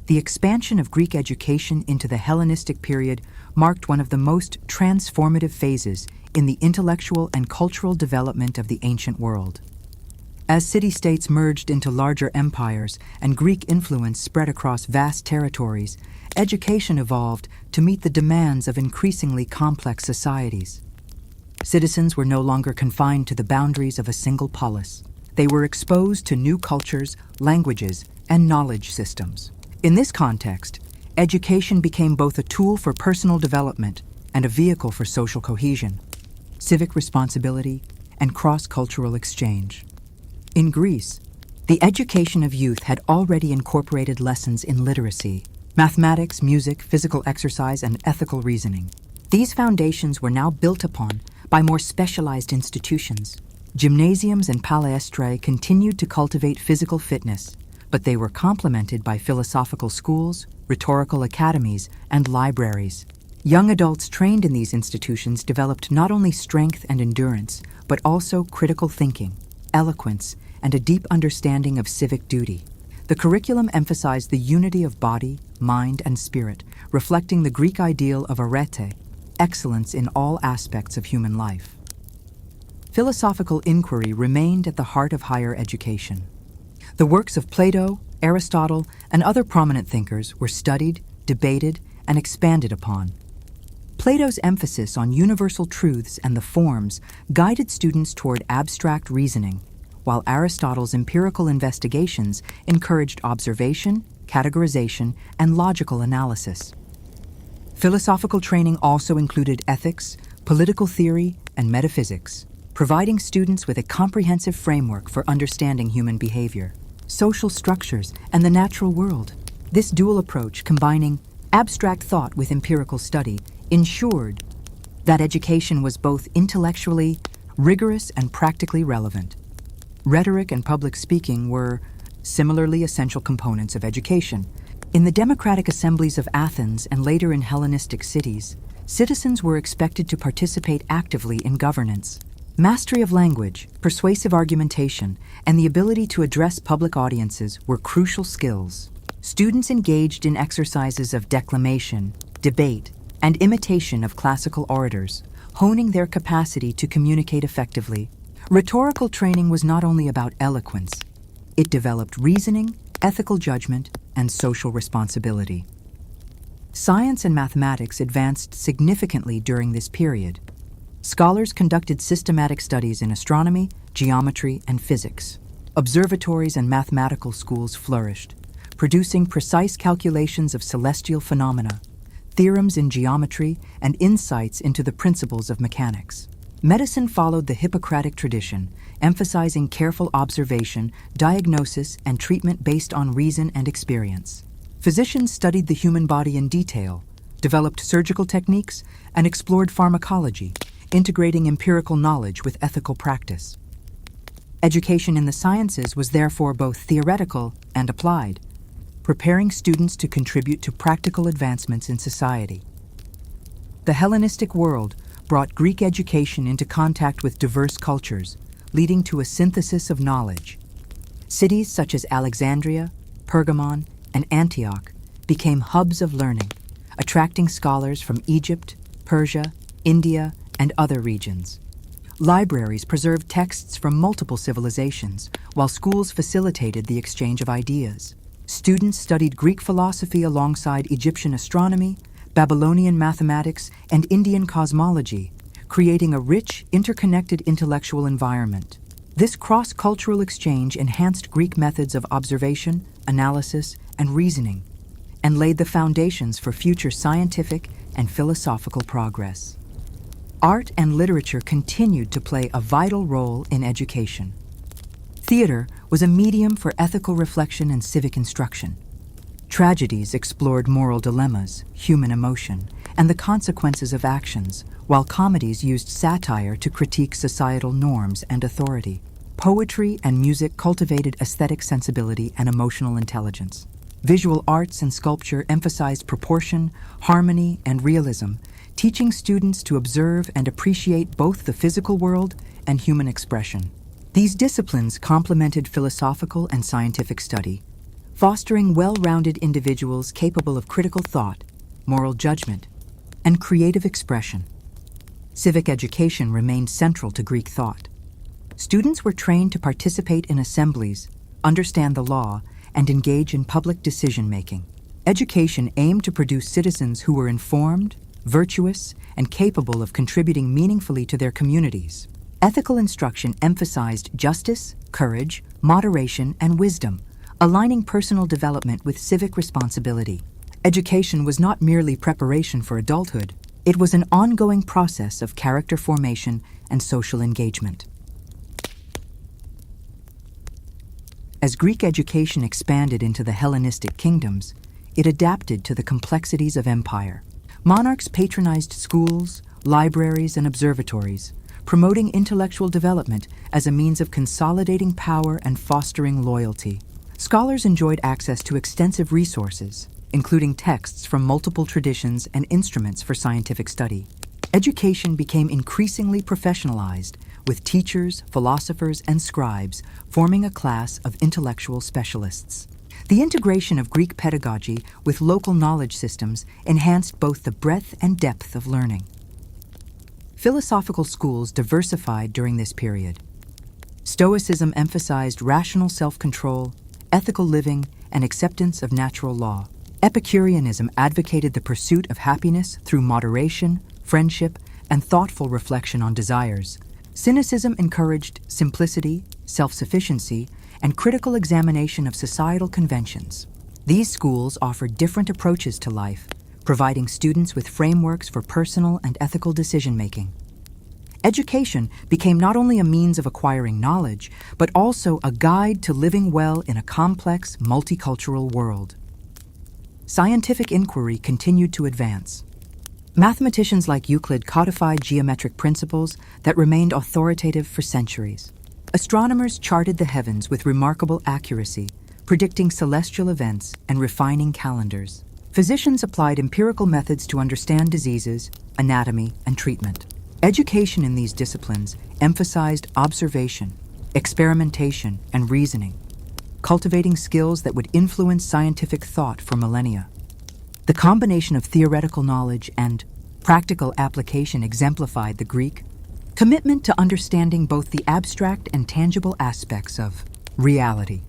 The expansion of Greek education into the Hellenistic period marked one of the most transformative phases in the intellectual and cultural development of the ancient world. As city-states merged into larger empires and Greek influence spread across vast territories, education evolved to meet the demands of increasingly complex societies. Citizens were no longer confined to the boundaries of a single polis. They were exposed to new cultures, languages, and knowledge systems. In this context, education became both a tool for personal development and a vehicle for social cohesion, civic responsibility, and cross-cultural exchange. In Greece, the education of youth had already incorporated lessons in literacy, mathematics, music, physical exercise, and ethical reasoning. These foundations were now built upon by more specialized institutions. Gymnasiums and palaestrae continued to cultivate physical fitness, but they were complemented by philosophical schools, rhetorical academies, and libraries. Young adults trained in these institutions developed not only strength and endurance, but also critical thinking, eloquence, and a deep understanding of civic duty. The curriculum emphasized the unity of body, mind, and spirit, reflecting the Greek ideal of arete, excellence in all aspects of human life. Philosophical inquiry remained at the heart of higher education. The works of Plato, Aristotle, and other prominent thinkers were studied, debated, and expanded upon. Plato's emphasis on universal truths and the forms guided students toward abstract reasoning, while Aristotle's empirical investigations encouraged observation, categorization, and logical analysis. Philosophical training also included ethics, political theory, and metaphysics, providing students with a comprehensive framework for understanding human behavior, social structures, and the natural world. This dual approach, combining abstract thought with empirical study, ensured that education was both intellectually rigorous and practically relevant. Rhetoric and public speaking were similarly essential components of education. In the democratic assemblies of Athens and later in Hellenistic cities, citizens were expected to participate actively in governance. Mastery of language, persuasive argumentation, and the ability to address public audiences were crucial skills. Students engaged in exercises of declamation, debate, and imitation of classical orators, honing their capacity to communicate effectively. Rhetorical training was not only about eloquence. It developed reasoning, ethical judgment, and social responsibility. Science and mathematics advanced significantly during this period. Scholars conducted systematic studies in astronomy, geometry, and physics. Observatories and mathematical schools flourished, producing precise calculations of celestial phenomena, theorems in geometry, and insights into the principles of mechanics. Medicine followed the Hippocratic tradition, emphasizing careful observation, diagnosis, and treatment based on reason and experience. Physicians studied the human body in detail, developed surgical techniques, and explored pharmacology, integrating empirical knowledge with ethical practice. Education in the sciences was therefore both theoretical and applied, preparing students to contribute to practical advancements in society. The Hellenistic world brought Greek education into contact with diverse cultures, leading to a synthesis of knowledge. Cities such as Alexandria, Pergamon, and Antioch became hubs of learning, attracting scholars from Egypt, Persia, India, and other regions. Libraries preserved texts from multiple civilizations, while schools facilitated the exchange of ideas. Students studied Greek philosophy alongside Egyptian astronomy, Babylonian mathematics, and Indian cosmology, creating a rich, interconnected intellectual environment. This cross-cultural exchange enhanced Greek methods of observation, analysis, and reasoning, and laid the foundations for future scientific and philosophical progress. Art and literature continued to play a vital role in education. Theater was a medium for ethical reflection and civic instruction. Tragedies explored moral dilemmas, human emotion, and the consequences of actions, while comedies used satire to critique societal norms and authority. Poetry and music cultivated aesthetic sensibility and emotional intelligence. Visual arts and sculpture emphasized proportion, harmony, and realism, teaching students to observe and appreciate both the physical world and human expression. These disciplines complemented philosophical and scientific study, fostering well-rounded individuals capable of critical thought, moral judgment, and creative expression. Civic education remained central to Greek thought. Students were trained to participate in assemblies, understand the law, and engage in public decision-making. Education aimed to produce citizens who were informed, virtuous, and capable of contributing meaningfully to their communities. Ethical instruction emphasized justice, courage, moderation, and wisdom, aligning personal development with civic responsibility. Education was not merely preparation for adulthood, it was an ongoing process of character formation and social engagement. As Greek education expanded into the Hellenistic kingdoms, it adapted to the complexities of empire. Monarchs patronized schools, libraries, and observatories, promoting intellectual development as a means of consolidating power and fostering loyalty. Scholars enjoyed access to extensive resources, including texts from multiple traditions and instruments for scientific study. Education became increasingly professionalized, with teachers, philosophers, and scribes forming a class of intellectual specialists. The integration of Greek pedagogy with local knowledge systems enhanced both the breadth and depth of learning. Philosophical schools diversified during this period. Stoicism emphasized rational self-control, ethical living, and acceptance of natural law. Epicureanism advocated the pursuit of happiness through moderation, friendship, and thoughtful reflection on desires. Cynicism encouraged simplicity, self-sufficiency, and critical examination of societal conventions. These schools offered different approaches to life, providing students with frameworks for personal and ethical decision-making. Education became not only a means of acquiring knowledge, but also a guide to living well in a complex, multicultural world. Scientific inquiry continued to advance. Mathematicians like Euclid codified geometric principles that remained authoritative for centuries. Astronomers charted the heavens with remarkable accuracy, predicting celestial events and refining calendars. Physicians applied empirical methods to understand diseases, anatomy, and treatment. Education in these disciplines emphasized observation, experimentation, and reasoning, cultivating skills that would influence scientific thought for millennia. The combination of theoretical knowledge and practical application exemplified the Greek commitment to understanding both the abstract and tangible aspects of reality.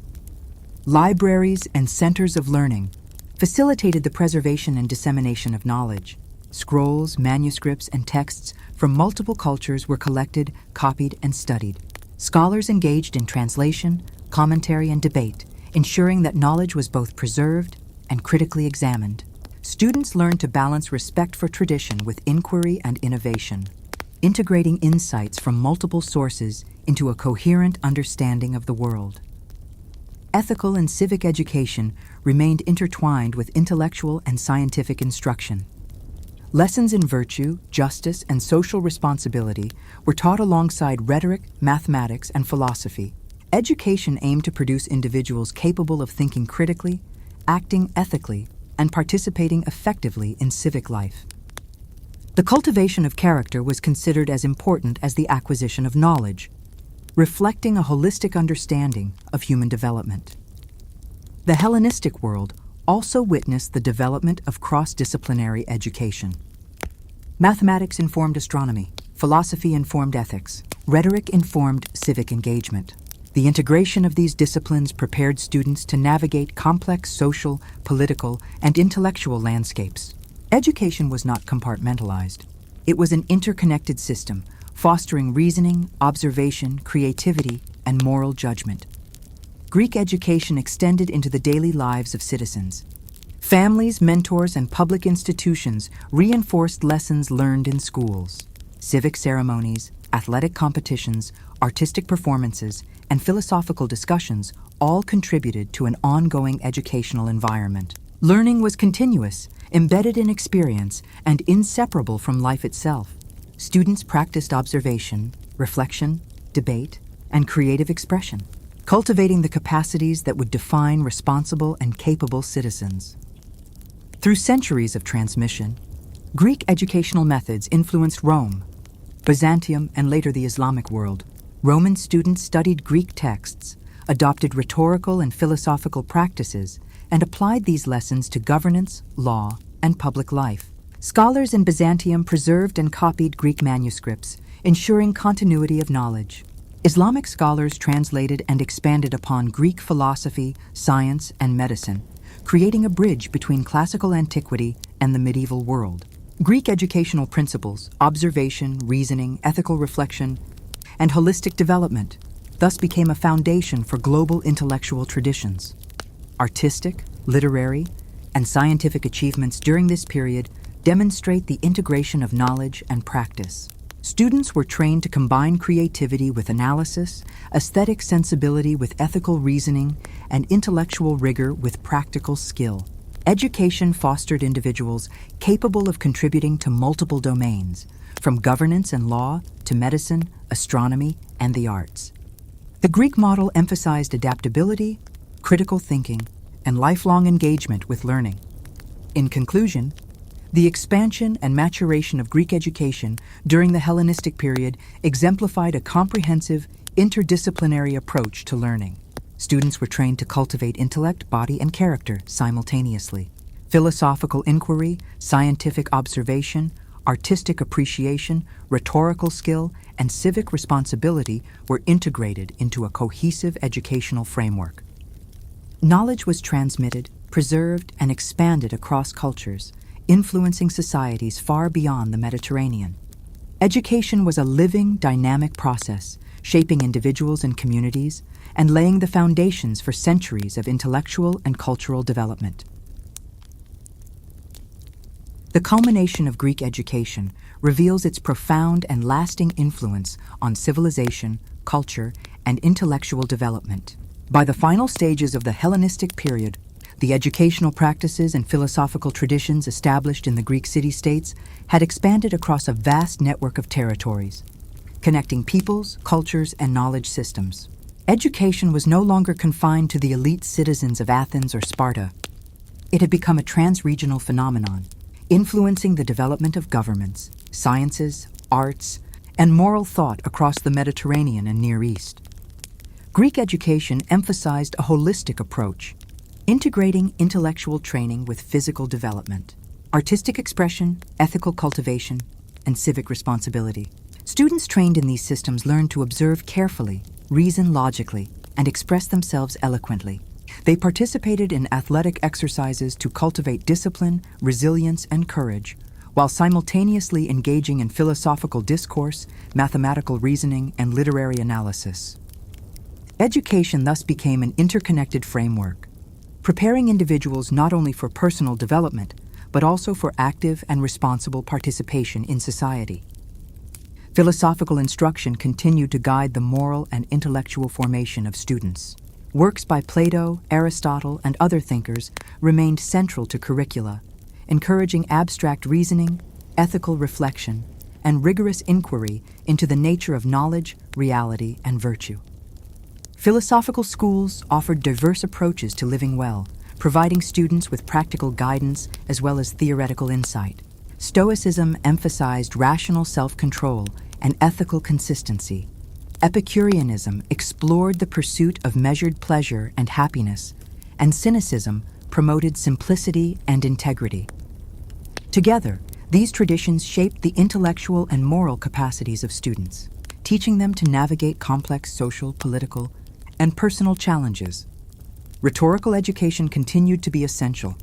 Libraries and centers of learning facilitated the preservation and dissemination of knowledge. Scrolls, manuscripts, and texts from multiple cultures were collected, copied, and studied. Scholars engaged in translation, commentary, and debate, ensuring that knowledge was both preserved and critically examined. Students learned to balance respect for tradition with inquiry and innovation, integrating insights from multiple sources into a coherent understanding of the world. Ethical and civic education remained intertwined with intellectual and scientific instruction. Lessons in virtue, justice, and social responsibility were taught alongside rhetoric, mathematics, and philosophy. Education aimed to produce individuals capable of thinking critically, acting ethically, and participating effectively in civic life. The cultivation of character was considered as important as the acquisition of knowledge, reflecting a holistic understanding of human development. The Hellenistic world also witnessed the development of cross-disciplinary education. Mathematics informed astronomy, philosophy informed ethics, Rhetoric informed civic engagement. The integration of these disciplines prepared students to navigate complex social, political, and intellectual landscapes. Education was not compartmentalized. It was an interconnected system, fostering reasoning, observation, creativity, and moral judgment. Greek education extended into the daily lives of citizens. Families, mentors, and public institutions reinforced lessons learned in schools. Civic ceremonies, athletic competitions, artistic performances, and philosophical discussions all contributed to an ongoing educational environment. Learning was continuous, embedded in experience, and inseparable from life itself. Students practiced observation, reflection, debate, and creative expression, cultivating the capacities that would define responsible and capable citizens. Through centuries of transmission, Greek educational methods influenced Rome, Byzantium, and later the Islamic world. Roman students studied Greek texts, adopted rhetorical and philosophical practices, and applied these lessons to governance, law, and public life. Scholars in Byzantium preserved and copied Greek manuscripts, ensuring continuity of knowledge. Islamic scholars translated and expanded upon Greek philosophy, science, and medicine, creating a bridge between classical antiquity and the medieval world. Greek educational principles, observation, reasoning, ethical reflection, and holistic development thus became a foundation for global intellectual traditions. Artistic, literary, and scientific achievements during this period demonstrate the integration of knowledge and practice. Students were trained to combine creativity with analysis, aesthetic sensibility with ethical reasoning, and intellectual rigor with practical skill. Education fostered individuals capable of contributing to multiple domains, from governance and law to medicine, astronomy, and the arts. The Greek model emphasized adaptability, critical thinking, and lifelong engagement with learning. In conclusion, the expansion and maturation of Greek education during the Hellenistic period exemplified a comprehensive, interdisciplinary approach to learning. Students were trained to cultivate intellect, body, and character simultaneously. Philosophical inquiry, scientific observation, artistic appreciation, rhetorical skill, and civic responsibility were integrated into a cohesive educational framework. Knowledge was transmitted, preserved, and expanded across cultures, influencing societies far beyond the Mediterranean. Education was a living, dynamic process, shaping individuals and communities, and laying the foundations for centuries of intellectual and cultural development. The culmination of Greek education reveals its profound and lasting influence on civilization, culture, and intellectual development. By the final stages of the Hellenistic period, the educational practices and philosophical traditions established in the Greek city-states had expanded across a vast network of territories, connecting peoples, cultures, and knowledge systems. Education was no longer confined to the elite citizens of Athens or Sparta. It had become a trans-regional phenomenon, influencing the development of governments, sciences, arts, and moral thought across the Mediterranean and Near East. Greek education emphasized a holistic approach, integrating intellectual training with physical development, artistic expression, ethical cultivation, and civic responsibility. Students trained in these systems learned to observe carefully, reason logically, and express themselves eloquently. They participated in athletic exercises to cultivate discipline, resilience, and courage, while simultaneously engaging in philosophical discourse, mathematical reasoning, and literary analysis. Education thus became an interconnected framework, preparing individuals not only for personal development, but also for active and responsible participation in society. Philosophical instruction continued to guide the moral and intellectual formation of students. Works by Plato, Aristotle, and other thinkers remained central to curricula, encouraging abstract reasoning, ethical reflection, and rigorous inquiry into the nature of knowledge, reality, and virtue. Philosophical schools offered diverse approaches to living well, providing students with practical guidance as well as theoretical insight. Stoicism emphasized rational self-control and ethical consistency. Epicureanism explored the pursuit of measured pleasure and happiness, and Cynicism promoted simplicity and integrity. Together, these traditions shaped the intellectual and moral capacities of students. teaching them to navigate complex social, political, and personal challenges. Rhetorical education continued to be essential,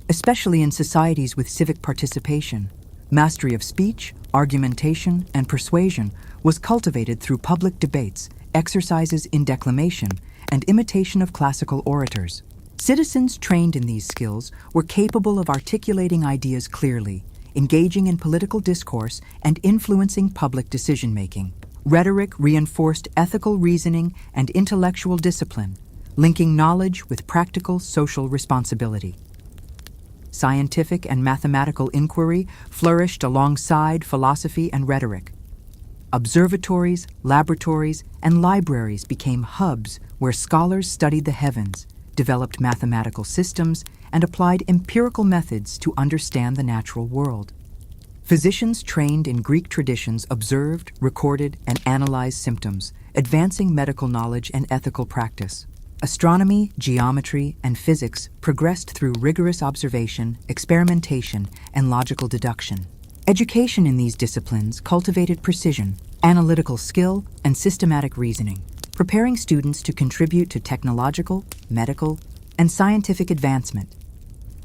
especially in societies with civic participation. Mastery of speech, argumentation, and persuasion was cultivated through public debates, exercises in declamation, and imitation of classical orators. Citizens trained in these skills were capable of articulating ideas clearly, engaging in political discourse, and influencing public decision-making. Rhetoric reinforced ethical reasoning and intellectual discipline, linking knowledge with practical social responsibility. Scientific and mathematical inquiry flourished alongside philosophy and rhetoric. Observatories, laboratories, and libraries became hubs where scholars studied the heavens, developed mathematical systems, and applied empirical methods to understand the natural world. Physicians trained in Greek traditions observed, recorded, and analyzed symptoms, advancing medical knowledge and ethical practice. Astronomy, geometry, and physics progressed through rigorous observation, experimentation, and logical deduction. Education in these disciplines cultivated precision, analytical skill, and systematic reasoning, preparing students to contribute to technological, medical, and scientific advancement.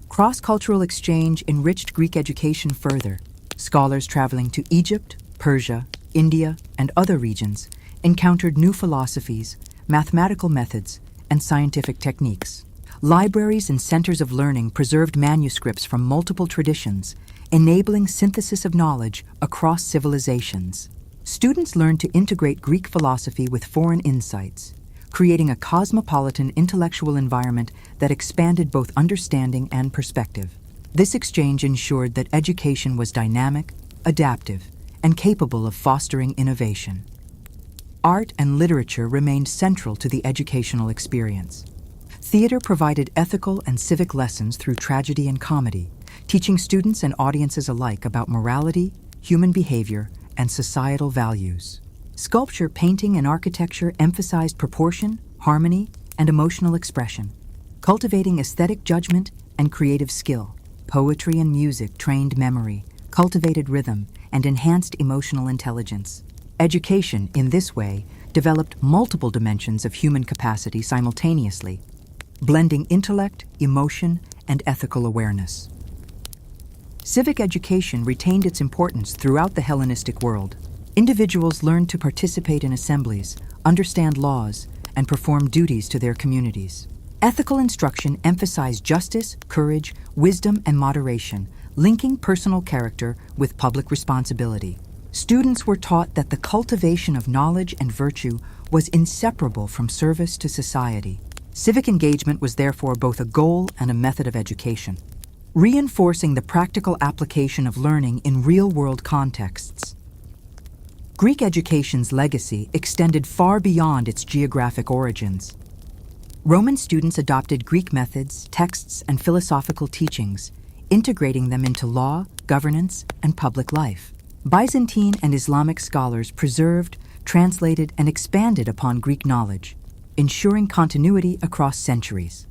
Cross-cultural exchange enriched Greek education further. Scholars traveling to Egypt, Persia, India, and other regions encountered new philosophies, mathematical methods, and scientific techniques. Libraries and centers of learning preserved manuscripts from multiple traditions, enabling synthesis of knowledge across civilizations. Students learned to integrate Greek philosophy with foreign insights, creating a cosmopolitan intellectual environment that expanded both understanding and perspective. This exchange ensured that education was dynamic, adaptive, and capable of fostering innovation. Art and literature remained central to the educational experience. Theater provided ethical and civic lessons through tragedy and comedy, teaching students and audiences alike about morality, human behavior, and societal values. Sculpture, painting, and architecture emphasized proportion, harmony, and emotional expression, cultivating aesthetic judgment and creative skill. Poetry and music trained memory, cultivated rhythm, and enhanced emotional intelligence. Education, in this way, developed multiple dimensions of human capacity simultaneously, blending intellect, emotion, and ethical awareness. Civic education retained its importance throughout the Hellenistic world. Individuals learned to participate in assemblies, understand laws, and perform duties to their communities. Ethical instruction emphasized justice, courage, wisdom, and moderation, linking personal character with public responsibility. Students were taught that the cultivation of knowledge and virtue was inseparable from service to society. Civic engagement was therefore both a goal and a method of education, reinforcing the practical application of learning in real-world contexts. Greek education's legacy extended far beyond its geographic origins. Roman students adopted Greek methods, texts, and philosophical teachings, integrating them into law, governance, and public life. Byzantine and Islamic scholars preserved, translated, and expanded upon Greek knowledge, ensuring continuity across centuries.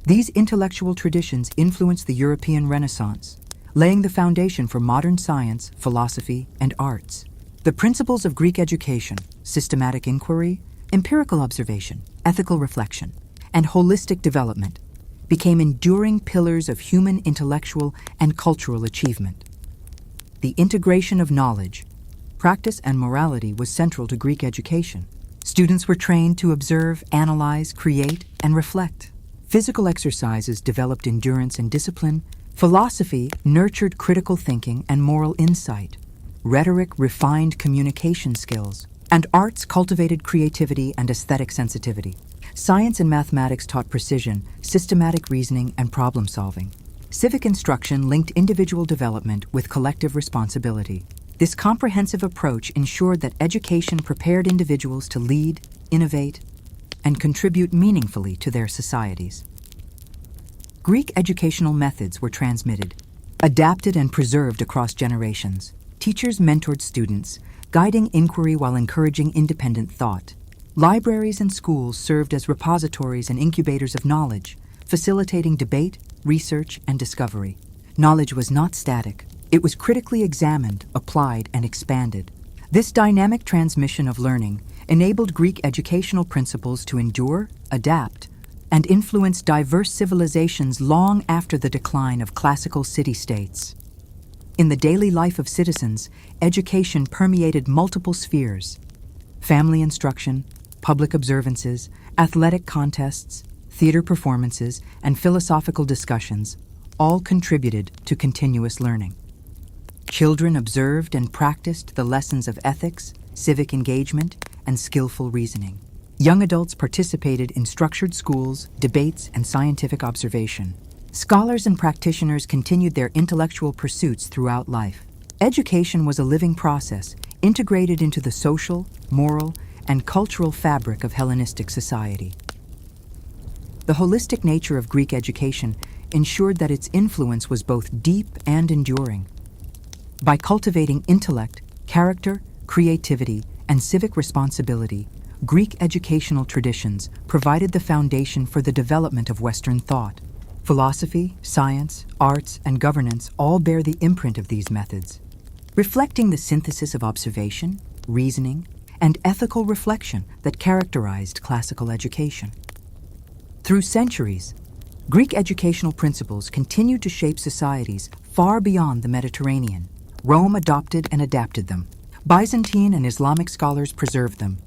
These intellectual traditions influenced the European Renaissance, laying the foundation for modern science, philosophy, and arts. The principles of Greek education, systematic inquiry, empirical observation, ethical reflection, and holistic development, became enduring pillars of human intellectual and cultural achievement. The integration of knowledge, practice, and morality was central to Greek education. Students were trained to observe, analyze, create, and reflect. Physical exercises developed endurance and discipline. Philosophy nurtured critical thinking and moral insight. Rhetoric refined communication skills. And arts cultivated creativity and aesthetic sensitivity. Science and mathematics taught precision, systematic reasoning, and problem solving. Civic instruction linked individual development with collective responsibility. This comprehensive approach ensured that education prepared individuals to lead, innovate, and contribute meaningfully to their societies. Greek educational methods were transmitted, adapted, and preserved across generations. Teachers mentored students, guiding inquiry while encouraging independent thought. Libraries and schools served as repositories and incubators of knowledge, facilitating debate, research, and discovery. Knowledge was not static. It was critically examined, applied, and expanded. This dynamic transmission of learning enabled Greek educational principles to endure, adapt, and influence diverse civilizations long after the decline of classical city-states. In the daily life of citizens, education permeated multiple spheres: family instruction, public observances, athletic contests, theater performances, and philosophical discussions all contributed to continuous learning. Children observed and practiced the lessons of ethics, civic engagement, and skillful reasoning. Young adults participated in structured schools, debates, and scientific observation. Scholars and practitioners continued their intellectual pursuits throughout life. Education was a living process, integrated into the social, moral, and cultural fabric of Hellenistic society. The holistic nature of Greek education ensured that its influence was both deep and enduring. By cultivating intellect, character, creativity, and civic responsibility, Greek educational traditions provided the foundation for the development of Western thought. Philosophy, science, arts, and governance all bear the imprint of these methods, reflecting the synthesis of observation, reasoning, and ethical reflection that characterized classical education. Through centuries, Greek educational principles continued to shape societies far beyond the Mediterranean. Rome adopted and adapted them. Byzantine and Islamic scholars preserved them.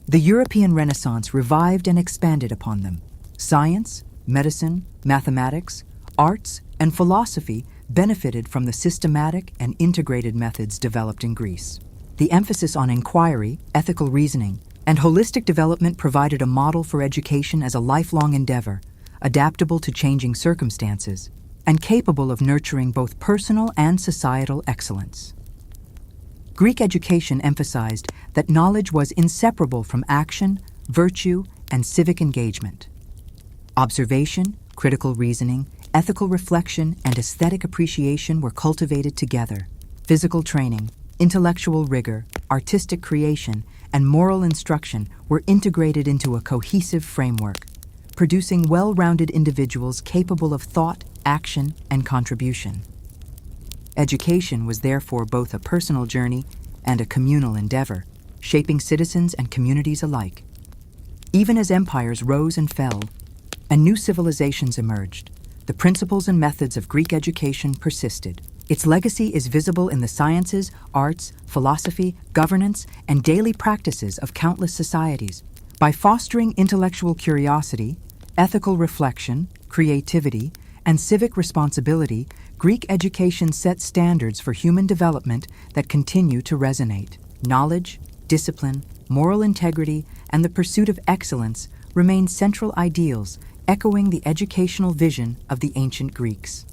The European Renaissance revived and expanded upon them. Science, medicine, mathematics, arts, and philosophy benefited from the systematic and integrated methods developed in Greece. The emphasis on inquiry, ethical reasoning, and holistic development provided a model for education as a lifelong endeavor, adaptable to changing circumstances, and capable of nurturing both personal and societal excellence. Greek education emphasized that knowledge was inseparable from action, virtue, and civic engagement. Observation, critical reasoning, ethical reflection, and aesthetic appreciation were cultivated together. Physical training, intellectual rigor, artistic creation, and moral instruction were integrated into a cohesive framework, producing well-rounded individuals capable of thought, action, and contribution. Education was therefore both a personal journey and a communal endeavor, shaping citizens and communities alike. Even as empires rose and fell, and new civilizations emerged, the principles and methods of Greek education persisted. Its legacy is visible in the sciences, arts, philosophy, governance, and daily practices of countless societies. By fostering intellectual curiosity, ethical reflection, creativity, and civic responsibility, Greek education set standards for human development that continue to resonate. Knowledge, discipline, moral integrity, and the pursuit of excellence remain central ideals, echoing the educational vision of the ancient Greeks.